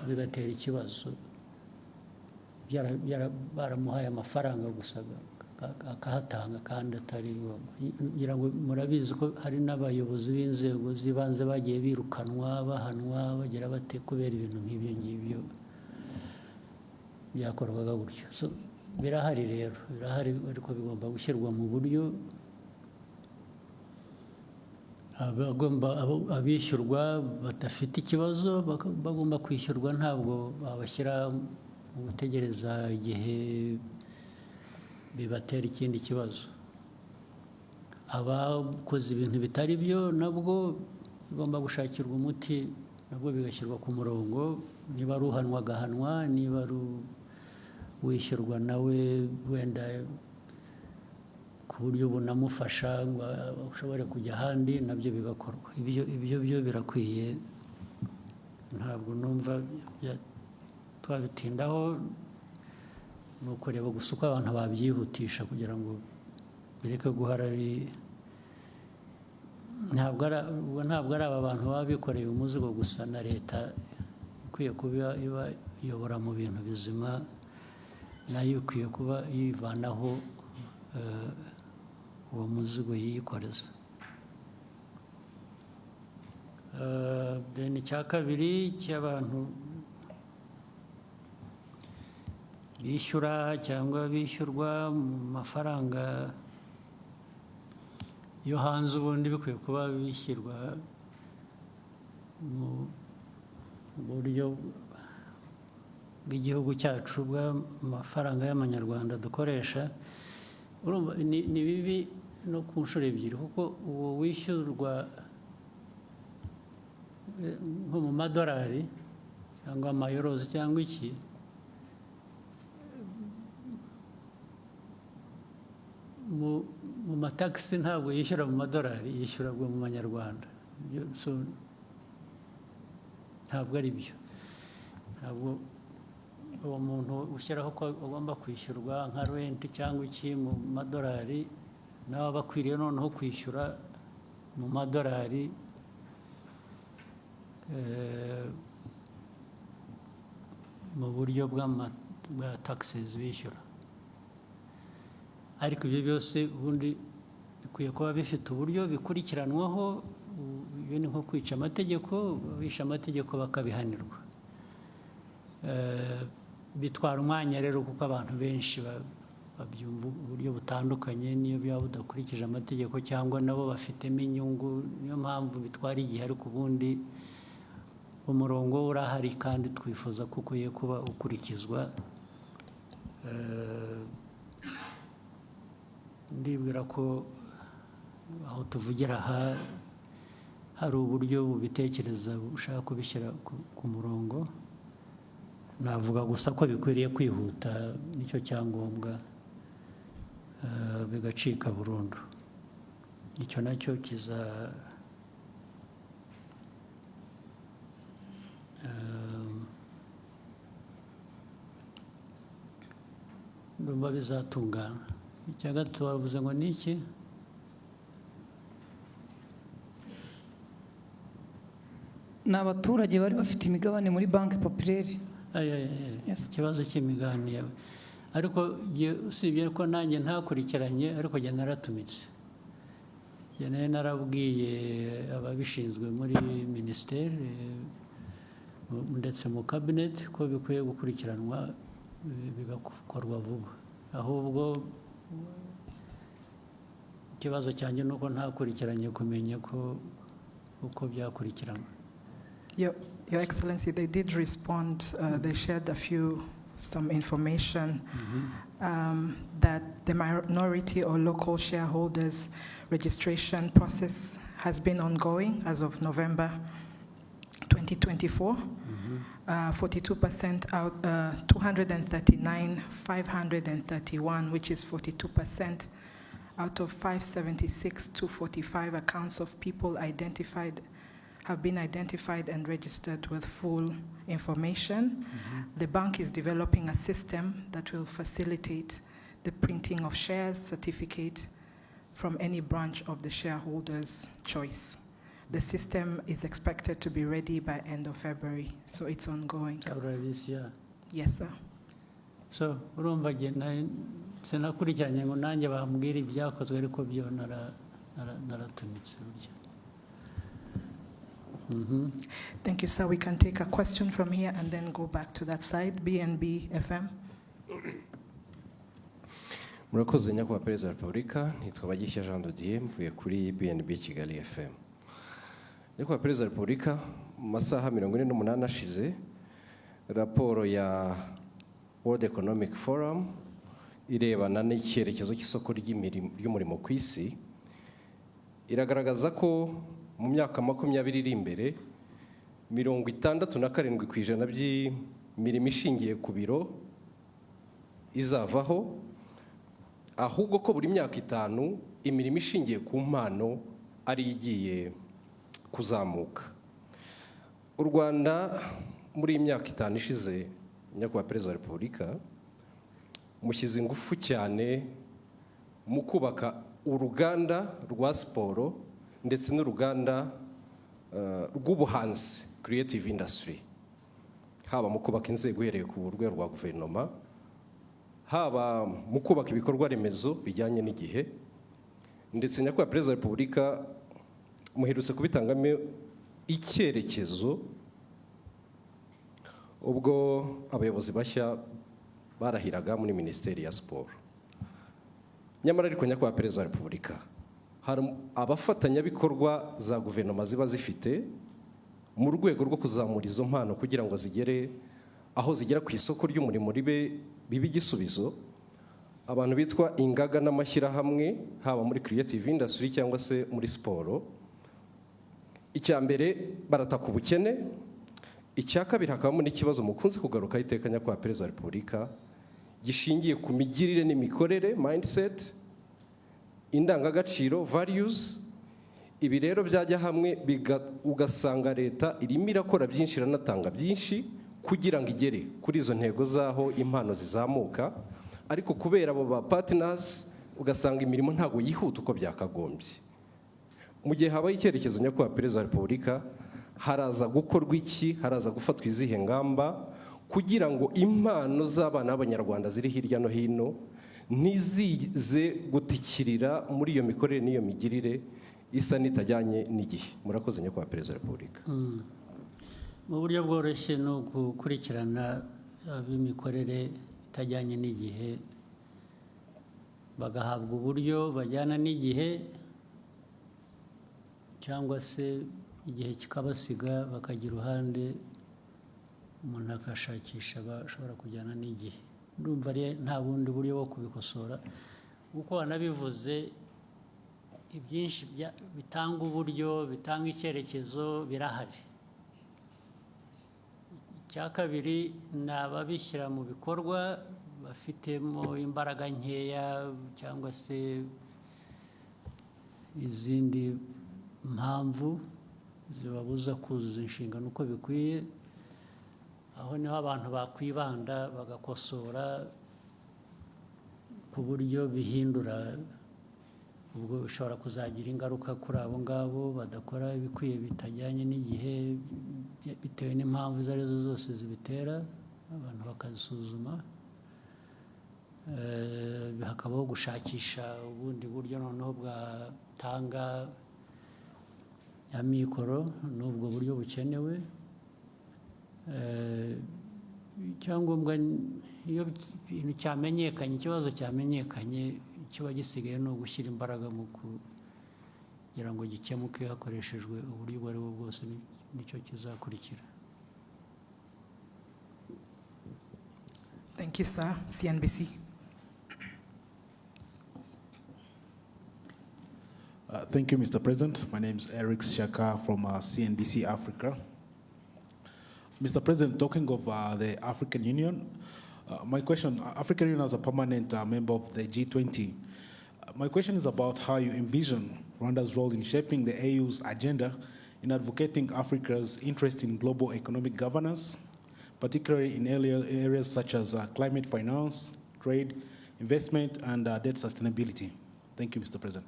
bigatera ikibazo. Baramuhaye amafaranga gusa akahatanga kandi atari ngombwa. Ngira ngo murabizi ko hari n'abayobozi b'inzego z'ibanze bagiye birukanwa, bahanwa, bagira bate kubera ibintu nk'ibyo ngibyo byakorwaga gutyo. Birahari rero, birahari, ariko bigomba gushyirwa mu buryo abishyurwa badafite ikibazo bagomba kwishyurwa, ntabwo babashyira mu gutegereza igihe bibatera ikindi kibazo. Abakoze ibintu bitari byo nabwo bigomba gushakirwa umuti, nabwo bigashyirwa ku murongo. Niba ari uhanwa agahanwa, niba ari wishyurwa nawe wenda ku buryo bunamufasha ngo ushobore kujya ahandi, nabyo bigakorwa. Ibyo byo birakwiye, ntabwo numva twabitindaho. ni ukureba gusa uko abantu babyihutisha kugira ngo bireke guhara ari ntabwo ari aba bantu baba bikoreye umuzigo gusa, na leta ikwiye kuba ibayobora mu bintu bizima, nayo ikwiye kuba yivanaho uwo muzigo yiyikoreza. Then icya kabiri cy'abantu bishyura cyangwa bishyurwa mu mafaranga yo hanze, ubundi bikwiye kuba bishyirwa mu buryo bw'igihugu cyacu bw'amafaranga y'amanyarwanda dukoresha. Urumva ni bibi no ku nshuro ebyiri, kuko uwo wishyurwa nko mu madolari cyangwa amayorozi cyangwa iki, mu matagisi ntabwo yishyura mu madolari, yishyura mu manyarwanda. Ntabwo ari byo. Ntabwo uwo muntu ushyiraho ko agomba kwishyurwa nka renti cyangwa iki mu madolari, nawe aba akwiriye noneho kwishyura mu madolari mu buryo bwa taxes bishyura. Ariko ibyo byose ubundi bikwiye kuba bifite uburyo bikurikiranwaho. Iyo ni nko kwica amategeko, bishe amategeko bakabihanirwa. Bitwara umwanya rero, kuko abantu benshi babyumva uburyo butandukanye, niyo byaba budakurikije amategeko cyangwa nabo bafitemo inyungu, niyo mpamvu bitwara igihe. Ariko ubundi umurongo urahari kandi twifuza ko ukwiye kuba ukurikizwa. Ndibwira ko aho tuvugira aha hari uburyo bubitekereza bushaka kubishyira ku murongo. Navuga gusa ko bikwiriye kwihuta, nicyo cyangombwa, bigacika burundu. Icyo nacyo ndumva bizatungana. Icya gatatu bavuze ngo ni iki? Ni abaturage bari bafite imigabane muri banki populaire. Ikibazo cy'imigabane, ariko usibye ko nanjye ntakurikiranye, ariko njye naratumitse. Njye nayo narabwiye ababishinzwe muri minisiteri ndetse mu kabineti ko bikwiye gukurikiranwa bigakorwa vuba. Ahubwo ikibazo cyanjye ni uko ntakurikiranye kumenya ko uko byakurikiranwa. Your Excellency, they did respond. They shared some information that the minority or local shareholders registration process has been ongoing as of November 2024. 42% out, 239,531, which is 42% out of 576 to 45 accounts of people have been identified and registered with full information. The bank is developing a system that will facilitate the printing of shares certificate from any branch of the shareholder's choice. The system is expected to be ready by end of February, so it's ongoing. February this year. Yes, sir. So, urumva sinakurikiranye ngo nanjye bambwira ibyakozwe, ariko byo naratumitse burya. Thank you, sir. We can take a question from here and then go back to that side. BNB FM. Murakoze nyakubahwa Perezida wa Repubulika, nitwa Bagishya Jean de Dieu, mvuye kuri BNB Kigali FM. Nyakubahwa Perezida wa Repubulika, mu masaha 48 ashize, raporo ya World Economic Forum irebana n'icyerekezo cy'isoko ry'umurimo ku isi iragaragaza ko mu myaka 20 iri imbere 67% by'imirimo ishingiye ku biro izavaho, ahubwo ko buri myaka 5 imirimo ishingiye ku mpano ari igiye kuzamuka. U Rwanda muri imyaka 5 ishize, nyakubahwa Perezida wa Repubulika, mushyize ingufu cyane mu kubaka uruganda rwa siporo ndetse n'uruganda rw'ubuhanzi creative industry, haba mu kubaka inzego uhereye ku rwego rwa guverinoma, haba mu kubaka ibikorwa remezo bijyanye n'igihe, ndetse nyakubahwa perezida wa repubulika muherutse kubitangamo icyerekezo ubwo abayobozi bashya barahiraga muri minisiteri ya siporo. Nyamara ariko nyakubahwa perezida wa repubulika, hari abafatanyabikorwa za guverinoma ziba zifite mu rwego rwo kuzamura izo mpano kugira ngo zigere aho zigera ku isoko ry'umurimo bibe igisubizo. Abantu bitwa ingaga n'amashyirahamwe, haba muri creative industry cyangwa se muri siporo. Icya mbere barataka ubukene, icya kabiri hakabamo n'ikibazo mukunze kugarukaho iteka nyakubahwa perezida wa repubulika gishingiye ku migirire n'imikorere, mindset, indangagaciro, values. Ibi rero byajya hamwe ugasanga leta irimo irakora byinshi, iranatanga byinshi kugira ngo igere kuri izo ntego z'aho impano zizamuka, ariko kubera abo ba partners ugasanga imirimo ntabwo yihuta uko byakagombye. Mu gihe habaye icyerekezo nyakubahwa perezida wa repubulika, haraza gukorwa iki, haraza gufatwa izihe ngamba kugira ngo impano z'abana b'abanyarwanda ziri hirya no hino ntizize gutikirira muri iyo mikorere n'iyo migirire isa n'itajyanye n'igihe. Murakoze nyakubahwa perezida wa repubulika. Mu buryo bworoshye ni ugukurikirana ab'imikorere itajyanye n'igihe, bagahabwa uburyo bajyana n'igihe, cyangwa se igihe kikabasiga bakagira uruhande umuntu akashakisha bashobora kujyana n'igihe. Ndumva nta bundi buryo bwo kubikosora, kuko wanabivuze ibyinshi bitanga uburyo, bitanga icyerekezo birahari. Icya kabiri ni ababishyira mu bikorwa bafitemo imbaraga nkeya cyangwa se izindi mpamvu zibabuza kuzuza inshingano uko bikwiye. Aho niho abantu bakwibanda bagakosora ku buryo bihindura, ubwo bishobora kuzagira ingaruka kuri abo ngabo badakora ibikwiye bitajyanye n'igihe, bitewe n'impamvu izo arizo zose zibitera, abantu bakazisuzuma. Hakabaho gushakisha ubundi buryo noneho bwatanga amikoro n'ubwo buryo bukenewe. Icyangombwa iyo ibintu cyamenyekanye, ikibazo cyamenyekanye, kiba gisigaye ni ugushyira imbaraga mu kugira ngo gikemuke hakoreshejwe uburyo ubwo ari bwo bwose, nicyo kizakurikira. Thank you, sir. CNBC. Thank you, Mr. President. My name is Eric Shaka from CNBC Africa. Mr. President, talking of the African Union, my question, African Union as a permanent member of the G20, my question is about how you envision Rwanda's role in shaping the AU's agenda in advocating Africa's interest in global economic governance, particularly in areas such as climate finance, trade, investment, and debt sustainability. Thank you, Mr. President.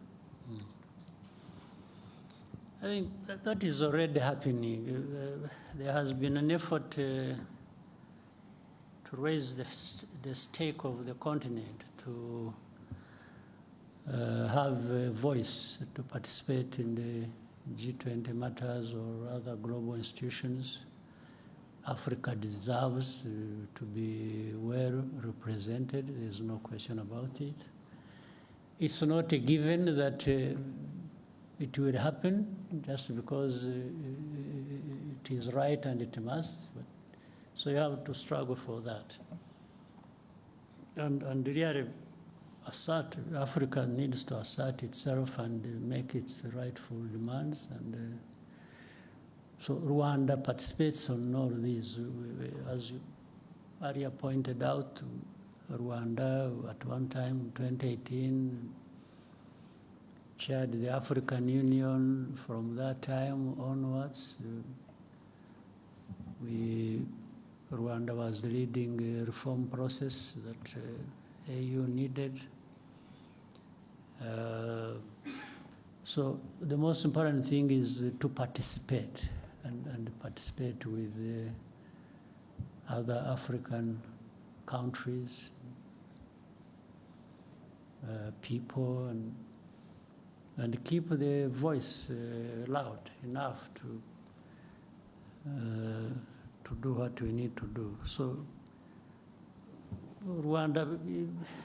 I think that is already happening. There has been an effort to raise the stake of the continent, to have a voice, to participate in the G20 matters or other global institutions. Africa deserves to be well represented. There's no question about it. It's not a given that it will happen just because it is right and it must. But, so you have to struggle for that. And really assert, Africa needs to assert itself and make its rightful demands. And so Rwanda participates on all these. As Maria pointed out, Rwanda at one time, 2018, chaired the African Union. From that time onwards, Rwanda was leading a reform process that AU needed. So the most important thing is to participate and participate with other African countries, people, and keep the voice loud enough to do what we need to do. So Rwanda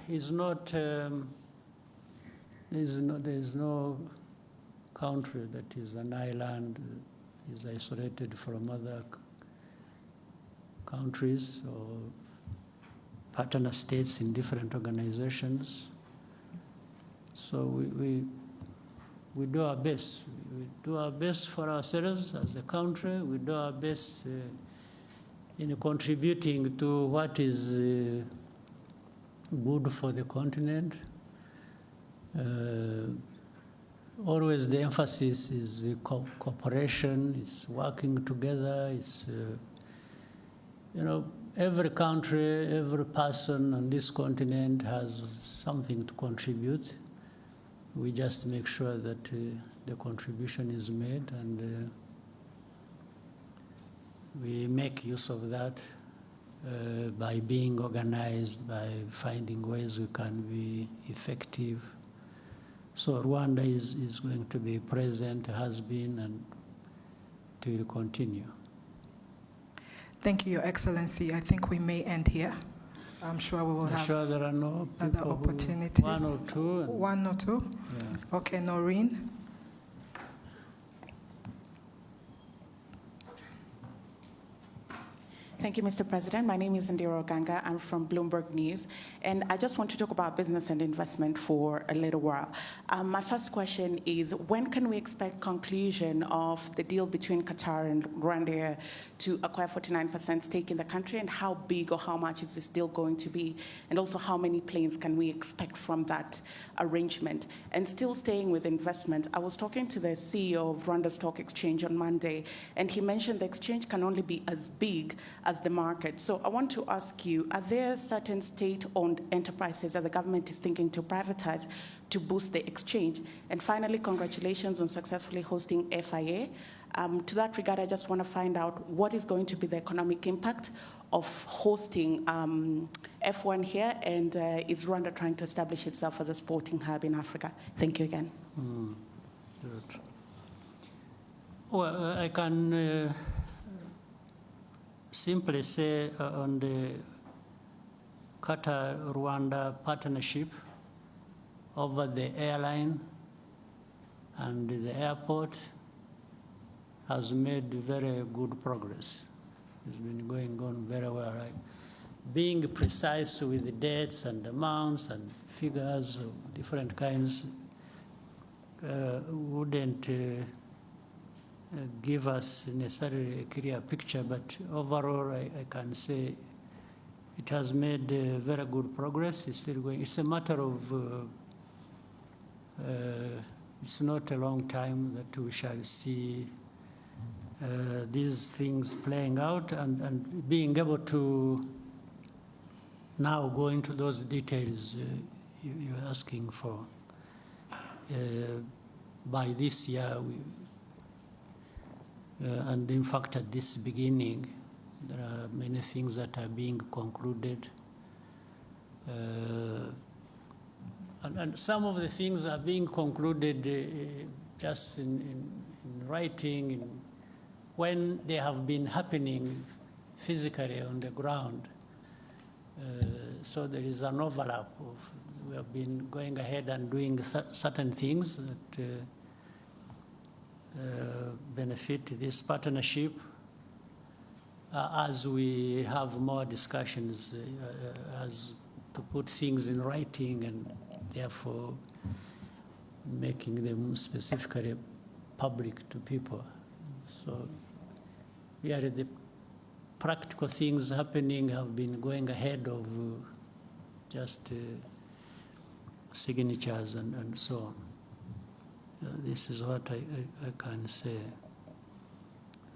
is not, there's no country that is an island, is isolated from other countries or partner states in different organizations. So we do our best. We do our best for ourselves as a country. We do our best in contributing to what is good for the continent. Always the emphasis is cooperation, it's working together, it's, every country, every person on this continent has something to contribute. We just make sure that the contribution is made, and we make use of that by being organized, by finding ways we can be effective. So Rwanda is going to be present, has been, and it will continue. Thank you, Your Excellency. I think we may end here. I'm sure we will I'm have sure there are no other people opportunities. one or two. One or two? Yeah. Okay, Noreen. Thank you, Mr. President. My name is Indira Oganga. I'm from Bloomberg News, and I just want to talk about business and investment for a little while. My first question is, when can we expect conclusion of the deal between Qatar and Rwanda to acquire 49% stake in the country, and how big or how much is this deal going to be, and also how many planes can we expect from that arrangement? And still staying with investment, I was talking to the CEO of Rwanda Stock Exchange on Monday, and he mentioned the exchange can only be as big as the market. So I want to ask you, are there certain state-owned enterprises that the government is thinking to privatize to boost the exchange? And finally, congratulations on successfully hosting FIA. To that regard, I just want to find out what is going to be the economic impact of hosting F1 here, and is Rwanda trying to establish itself as a sporting hub in Africa? Thank you again. Good. Well, I can simply say on the Qatar-Rwanda partnership over the airline and the airport has made very good progress. It's been going on very well. Right? Being precise with the dates and amounts and figures of different kinds wouldn't give us necessarily a clear picture, but overall I can say it has made very good progress. It's still going. It's a matter of, it's not a long time that we shall see these things playing out, and being able to now go into those details you're asking for. By this year, and in fact, at this beginning, there are many things that are being concluded. And some of the things are being concluded just in writing, when they have been happening physically on the ground. So there is an overlap of, we have been going ahead and doing certain things that benefit this partnership. As we have more discussions, as to put things in writing and therefore making them specifically public to people. So really the practical things happening have been going ahead of just signatures and so on. This is what I can say.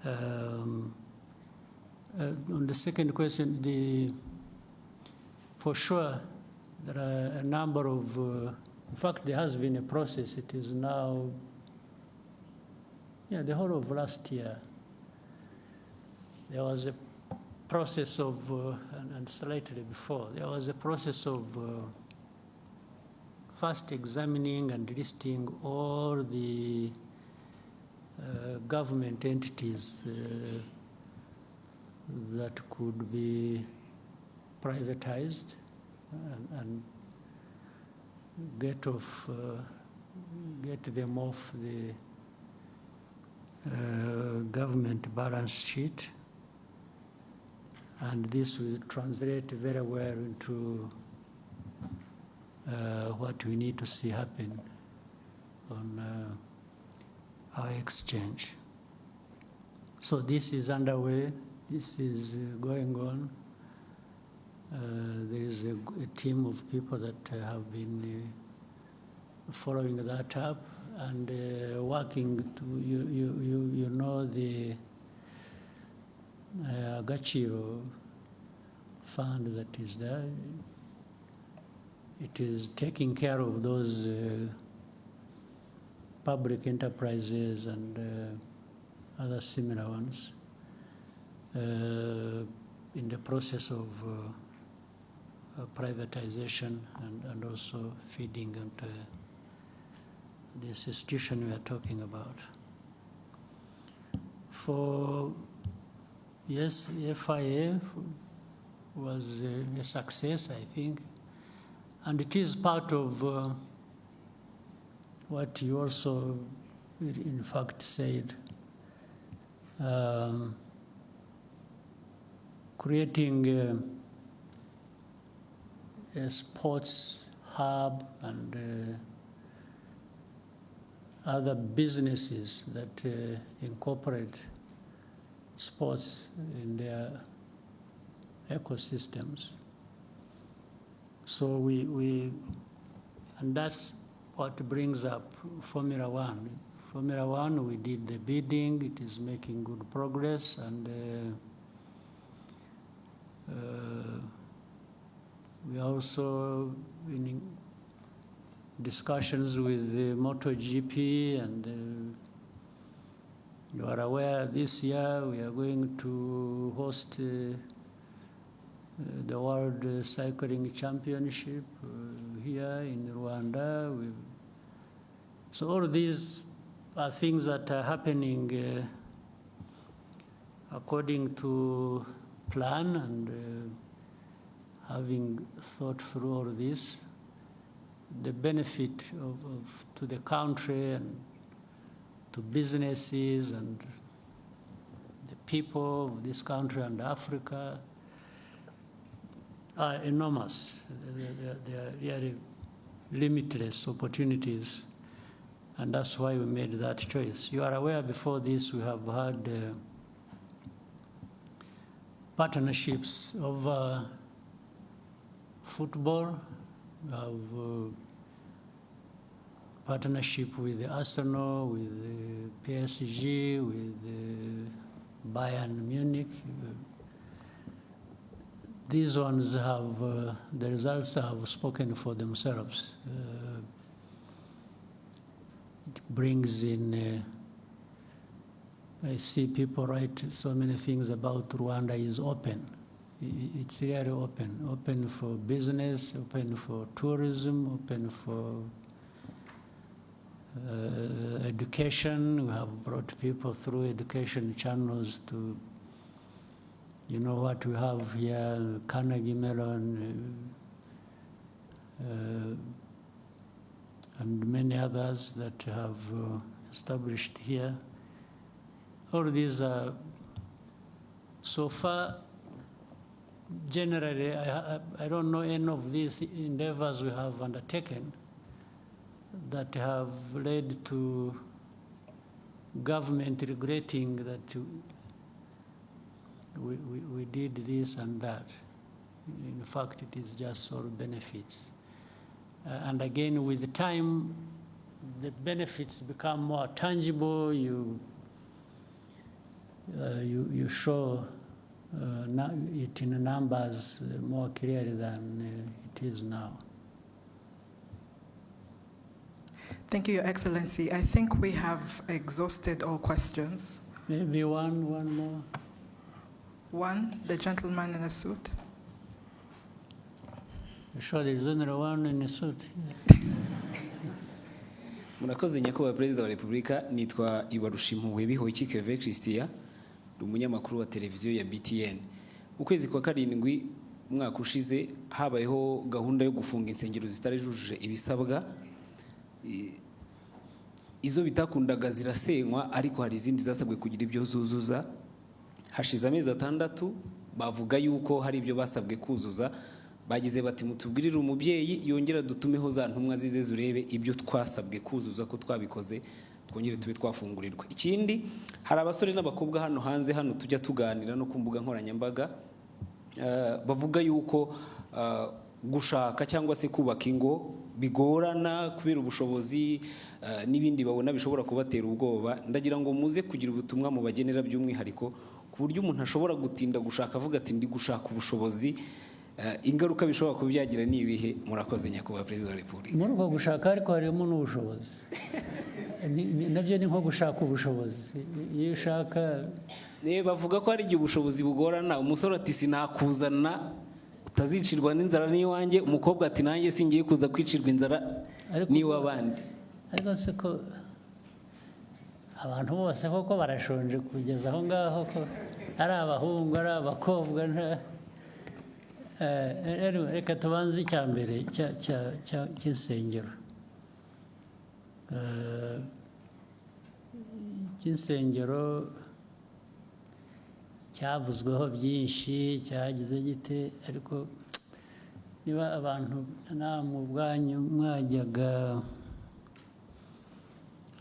On the second question, for sure, there are a number of, in fact, there has been a process. It is now, the whole of last year, there was a process of, and slightly before, there was a process of first examining and listing all the government entities that could be privatized and get them off the government balance sheet. And this will translate very well into what we need to see happen on our exchange. So this is underway. This is going on. There is a team of people that have been following that up and working to, you know, the Agachiro fund that is there. It is taking care of those public enterprises and other similar ones in the process of privatization and also feeding into this institution we are talking about. For, yes, FIA was a success, I think, and it is part of what you also, in fact, said, creating a sports hub and other businesses that incorporate sports in their ecosystems. So and that's what brings up Formula One. Formula One, we did the bidding, it is making good progress, and we are also in discussions with the MotoGP, and you are aware this year we are going to host the World Cycling Championship here in Rwanda. So all these are things that are happening according to plan, and having thought through all this, the benefit to the country and to businesses and the people of this country and Africa are enormous. They are really limitless opportunities, and that's why we made that choice. You are aware before this we have had partnerships over football. We have partnership with Arsenal, with PSG, with Bayern Munich. These ones have, the results have spoken for themselves. It brings in, I see people write so many things about Rwanda is open. It's really open for business, open for tourism, open for education. We have brought people through education channels to, you know what we have here, Carnegie Mellon, and many others that have established here. All these are, so far, generally, I don't know any of these endeavors we have undertaken that have led to government regretting that we did this and that. In fact, it is just all benefits. And again, with time, the benefits become more tangible. You show it in numbers more clearly than it is now. Thank you, Your Excellency. I think we have exhausted all questions. Maybe one more. One, the gentleman in the suit. Sure, there's only one in a suit. Murakoze nyakubahwa Perezida wa Repubulika, nitwa Ibarushimuwe Bihoyiki Keve Christian, ndi umunyamakuru wa televiziyo ya BTN. Ukwezi kwa karindwi umwaka ushize habayeho gahunda yo gufunga insengero zitarejuje ibisabwa. Izo bitakundaga zirasenywa, ariko hari izindi zasabwe kugira ibyo zuzuza. Hashize amezi 6 bavuga yuko hari ibyo basabwe kuzuza. Bagize bati mutubwirire umubyeyi yongera dutumeho za ntumwa zize zurebe ibyo twasabwe kuzuza ko twabikoze, twongere tube twafungurirwa. Ikindi, hari abasore n'abakobwa hano hanze hano tujya tuganira no ku mbuga nkoranyambaga, bavuga yuko gushaka cyangwa se kubaka ingo bigorana kubera ubushobozi n'ibindi babona bishobora kubatera ubwoba. Ndagira ngo muze kugira ubutumwa mu bagenera by'umwihariko ku buryo umuntu ashobora gutinda gushaka avuga ati ndi gushaka ubushobozi, ingaruka bishobora kubyagira ni ibihe? Murakoze nyakubahwa Perezida wa Repubulika. Muri uko gushaka ariko harimo n'ubushobozi. Nabyo ni nko gushaka ubushobozi. Iyo ushaka bavuga ko hari igihe ubushobozi bugorana. Umusore ati sinakuzana utazicirwa n'inzara n'iwanjye, umukobwa ati nanjye singiye kuza kwicirwa inzara n'iwabandi. Ariko se ko abantu bose koko barashonje kugeza aho ngaho, ko ari abahungu ari abakobwa. Reka tubanze icya mbere cy'insengero. Icy'insengero cyavuzweho byinshi, cyagize gite, ariko niba abantu namwe ubwanyu mwajyaga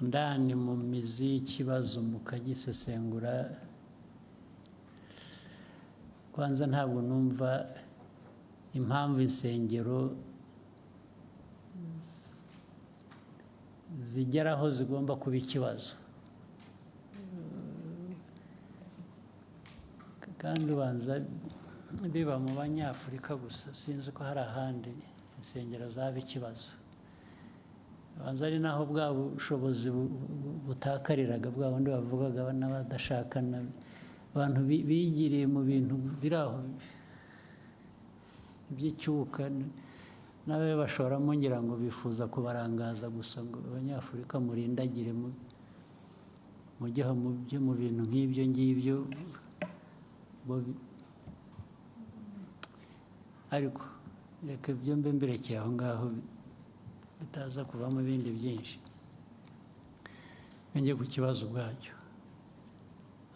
ndani mu mizi y'ikibazo mukagisesengura, kwanza ntabwo numva impamvu insengero zigeraho zigomba kuba ikibazo. Kandi ubanza biba mu Banyafurika gusa, sinzi ko hari ahandi insengero zaba ikibazo. Ubanza ari naho bwa bushobozi butakariraga, bwa bundi bavugaga n'abadashakana, abantu bigiriye mu bintu biri aho by'icyuka, nawe bashoramo ngira ngo bifuza kubarangaza gusa ngo Abanyafurika murindagire mujye mu bintu nk'ibyo ngibyo. Ariko reka ibyo mbe mbirekeye aho ngaho bitaza kuvamo ibindi byinshi. Njye ku kibazo ubwacyo,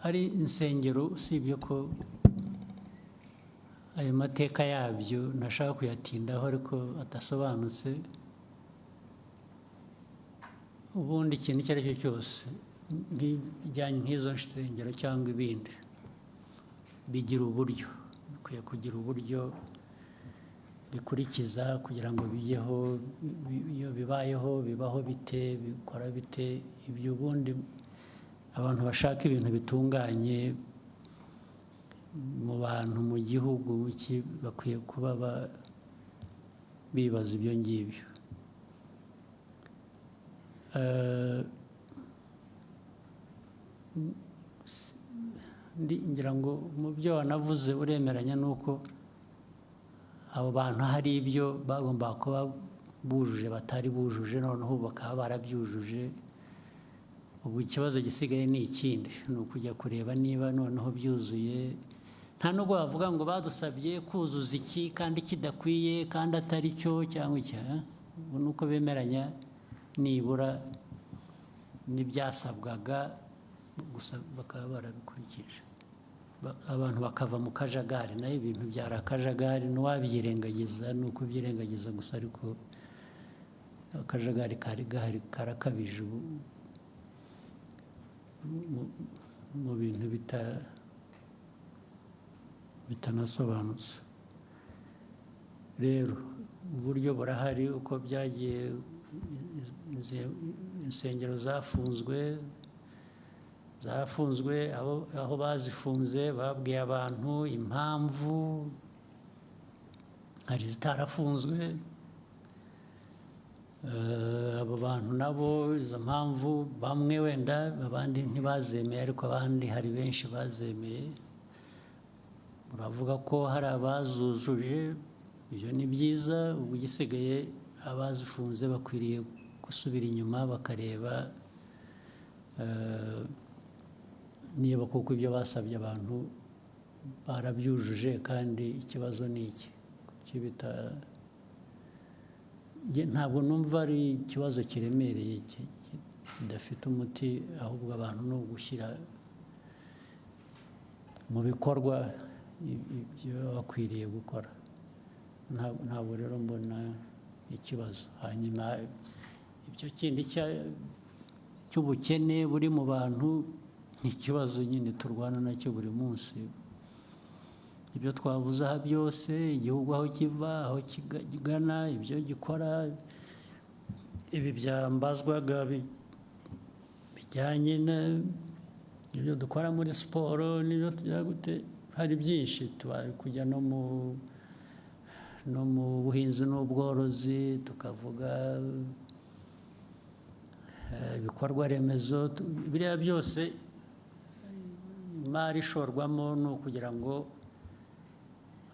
hari insengero usibye ko ayo mateka yabyo ntashaka kuyatindaho ariko adasobanutse. Ubundi ikintu icyo ari cyo cyose bijyanye nk'izo nsengero cyangwa ibindi bigira uburyo, bikwiye kugira uburyo bikurikiza kugira ngo bijyeho. Iyo bibayeho bibaho bite, bikora bite, ibyo ubundi abantu bashaka ibintu bitunganye mu bantu mu gihugu bakwiye kuba bibaza ibyo ngibyo. Ngira ngo mu byo wanavuze uremeranya nuko abo bantu hari ibyo bagomba kuba bujuje batari bujuje, noneho bakaba barabyujuje. Ubu ikibazo gisigaye ni ikindi, ni ukujya kureba niba noneho byuzuye. Nta nubwo bavuga ngo badusabye kuzuza iki kandi kidakwiye kandi atari cyo cyangwa iki. Ubu ni uko bemeranya nibura n'ibyasabwaga gusa bakaba barabikurikije, abantu bakava mu kajagari. Nayo ibintu byari akajagari, n'uwabyirengagiza ni ukubyirengagiza gusa, ariko akajagari kari gahari karakabije mu bintu bitanasobanutse. Rero uburyo burahari uko byagiye, insengero zafunzwe, aho bazifunze babwiye abantu impamvu, hari zitarafunzwe. abo bantu nabo izo mpamvu bamwe wenda abandi ntibazemeye ariko abandi hari benshi bazemeye muravuga ko hari abazujuje ibyo ni byiza ubu gisigaye abazifunze bakwiriye gusubira inyuma bakareba niba koko ibyo basabye abantu barabyujuje kandi ikibazo ni iki ntabwo numva ari ikibazo kiremereye kidafite umuti ahubwo abantu ni ugushyira mu bikorwa ibyo bakwiriye gukora ntabwo rero mbona ikibazo hanyuma ibyo kindi cy'ubukene buri mu bantu ni ikibazo nyine turwana nacyo buri munsi ibyo twavuze aha byose igihugu aho kiva aho kigana ibyo gikora ibi byambazwaga bijyanye n'ibyo dukora muri siporo n'ibyo tujya gute hari byinshi tubari kujya no mu buhinzi n'ubworozi tukavuga ibikorwa remezo biriya byose imari ishorwamo ni ukugira ngo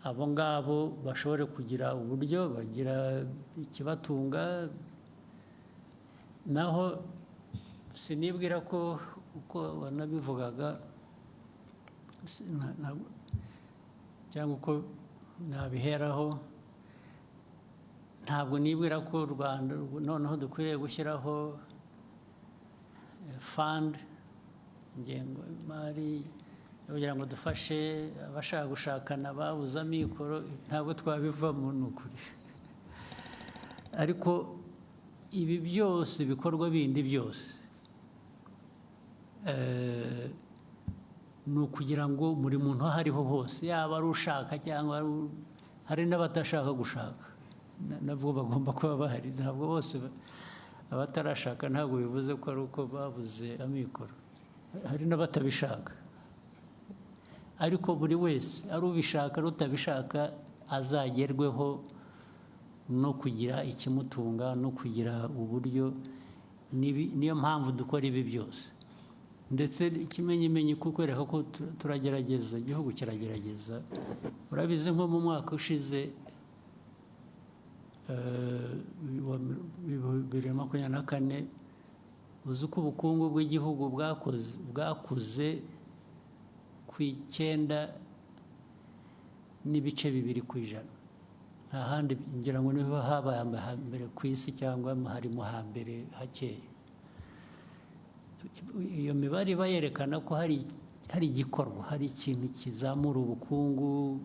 abo ngabo bashobore kugira uburyo bagira ikibatunga naho sinibwira ko uko wanabivugaga cyangwa uko nabiheraho ntabwo nibwira ko u Rwanda noneho dukwiriye gushyiraho fund ingengo y'imari kugira ngo dufashe abashaka gushakana babuze amikoro ntabwo twabivamo ni ukuri ariko ibi byose bikorwa bindi byose ni ukugira ngo buri muntu aho ariho hose yaba ari ushaka cyangwa hari n'abatashaka gushaka nabwo bagomba kuba bahari ntabwo bose abatarashaka ntabwo bivuze ko ari uko babuze amikoro hari n'abatabishaka ariko buri wese ari ubishaka n'utabishaka azagerweho no kugira ikimutunga no kugira uburyo niyo mpamvu dukora ibi byose ndetse ikimenyimenyi kukwereka ko turagerageza igihugu kiragerageza urabizi nko mu mwaka ushize 2024 uzi ko ubukungu bw'igihugu bwakuze ku 9.2%. Nta handi ngira ngo niho habaye hambere ku isi cyangwa harimo hambere hakeye. Iyo mibare iba yerekana ko hari igikorwa, hari ikintu kizamura ubukungu,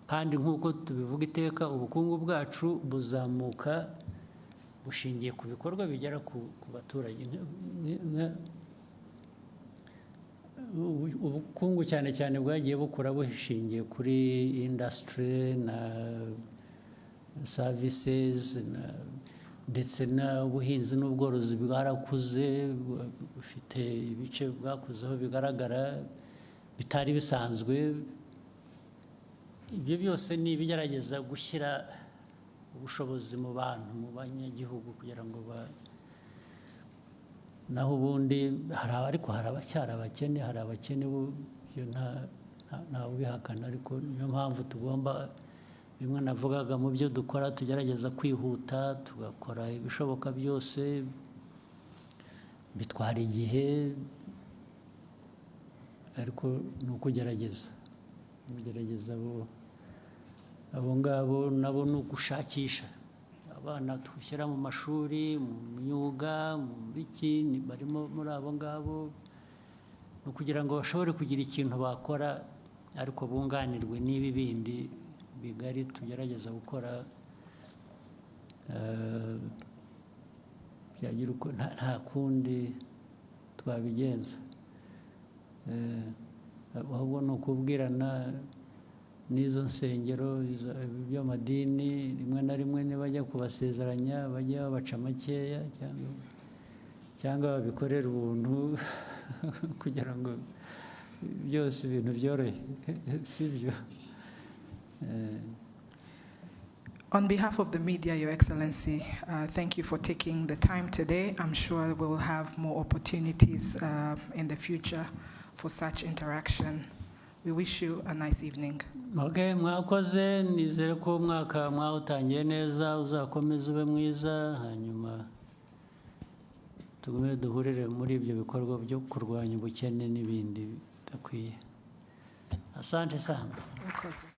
kandi nk'uko tubivuga iteka ubukungu bwacu buzamuka bushingiye ku bikorwa bigera ku baturage. Ubukungu cyane cyane bwagiye bukura bushingiye kuri industry na services ndetse n'ubuhinzi n'ubworozi bwarakuze, bufite ibice bwakuzeho bigaragara bitari bisanzwe. Ibyo byose ni ibigerageza gushyira ubushobozi mu bantu, mu banyagihugu kugira ngo naho ubundi ariko hari abacyari abakene, hari abakene ntawe ubihakana, ariko niyo mpamvu tugomba, bimwe navugaga mu byo dukora tugerageza kwihuta, tugakora ibishoboka byose, bitwara igihe, ariko ni ukugerageza abo ngabo nabo ni ugushakisha abana dushyira mu mashuri, mu myuga, mu biki, barimo muri abo ngabo, ni ukugira ngo bashobore kugira ikintu bakora ariko bunganirwe n'ibi bindi bigari tugerageza gukora. Byagira uko nta kundi twabigenza, ahubwo ni ukubwirana n'izo nsengero by'amadini, rimwe na rimwe nibajya kubasezeranya bajya babaca makeya cyangwa babikorera ubuntu kugira ngo byose ibintu byorohe, si byo? On behalf of the media, Your Excellency, thank you for taking the time today. I'm sure we'll have more opportunities in the future for such interaction. We wish you a nice evening. Okay, mwakoze nizere ko umwaka mwawutangiye neza uzakomeza ube mwiza hanyuma tugume duhurire muri ibyo bikorwa byo kurwanya ubukene n'ibindi bidakwiye. Asante sana. Mwakoze.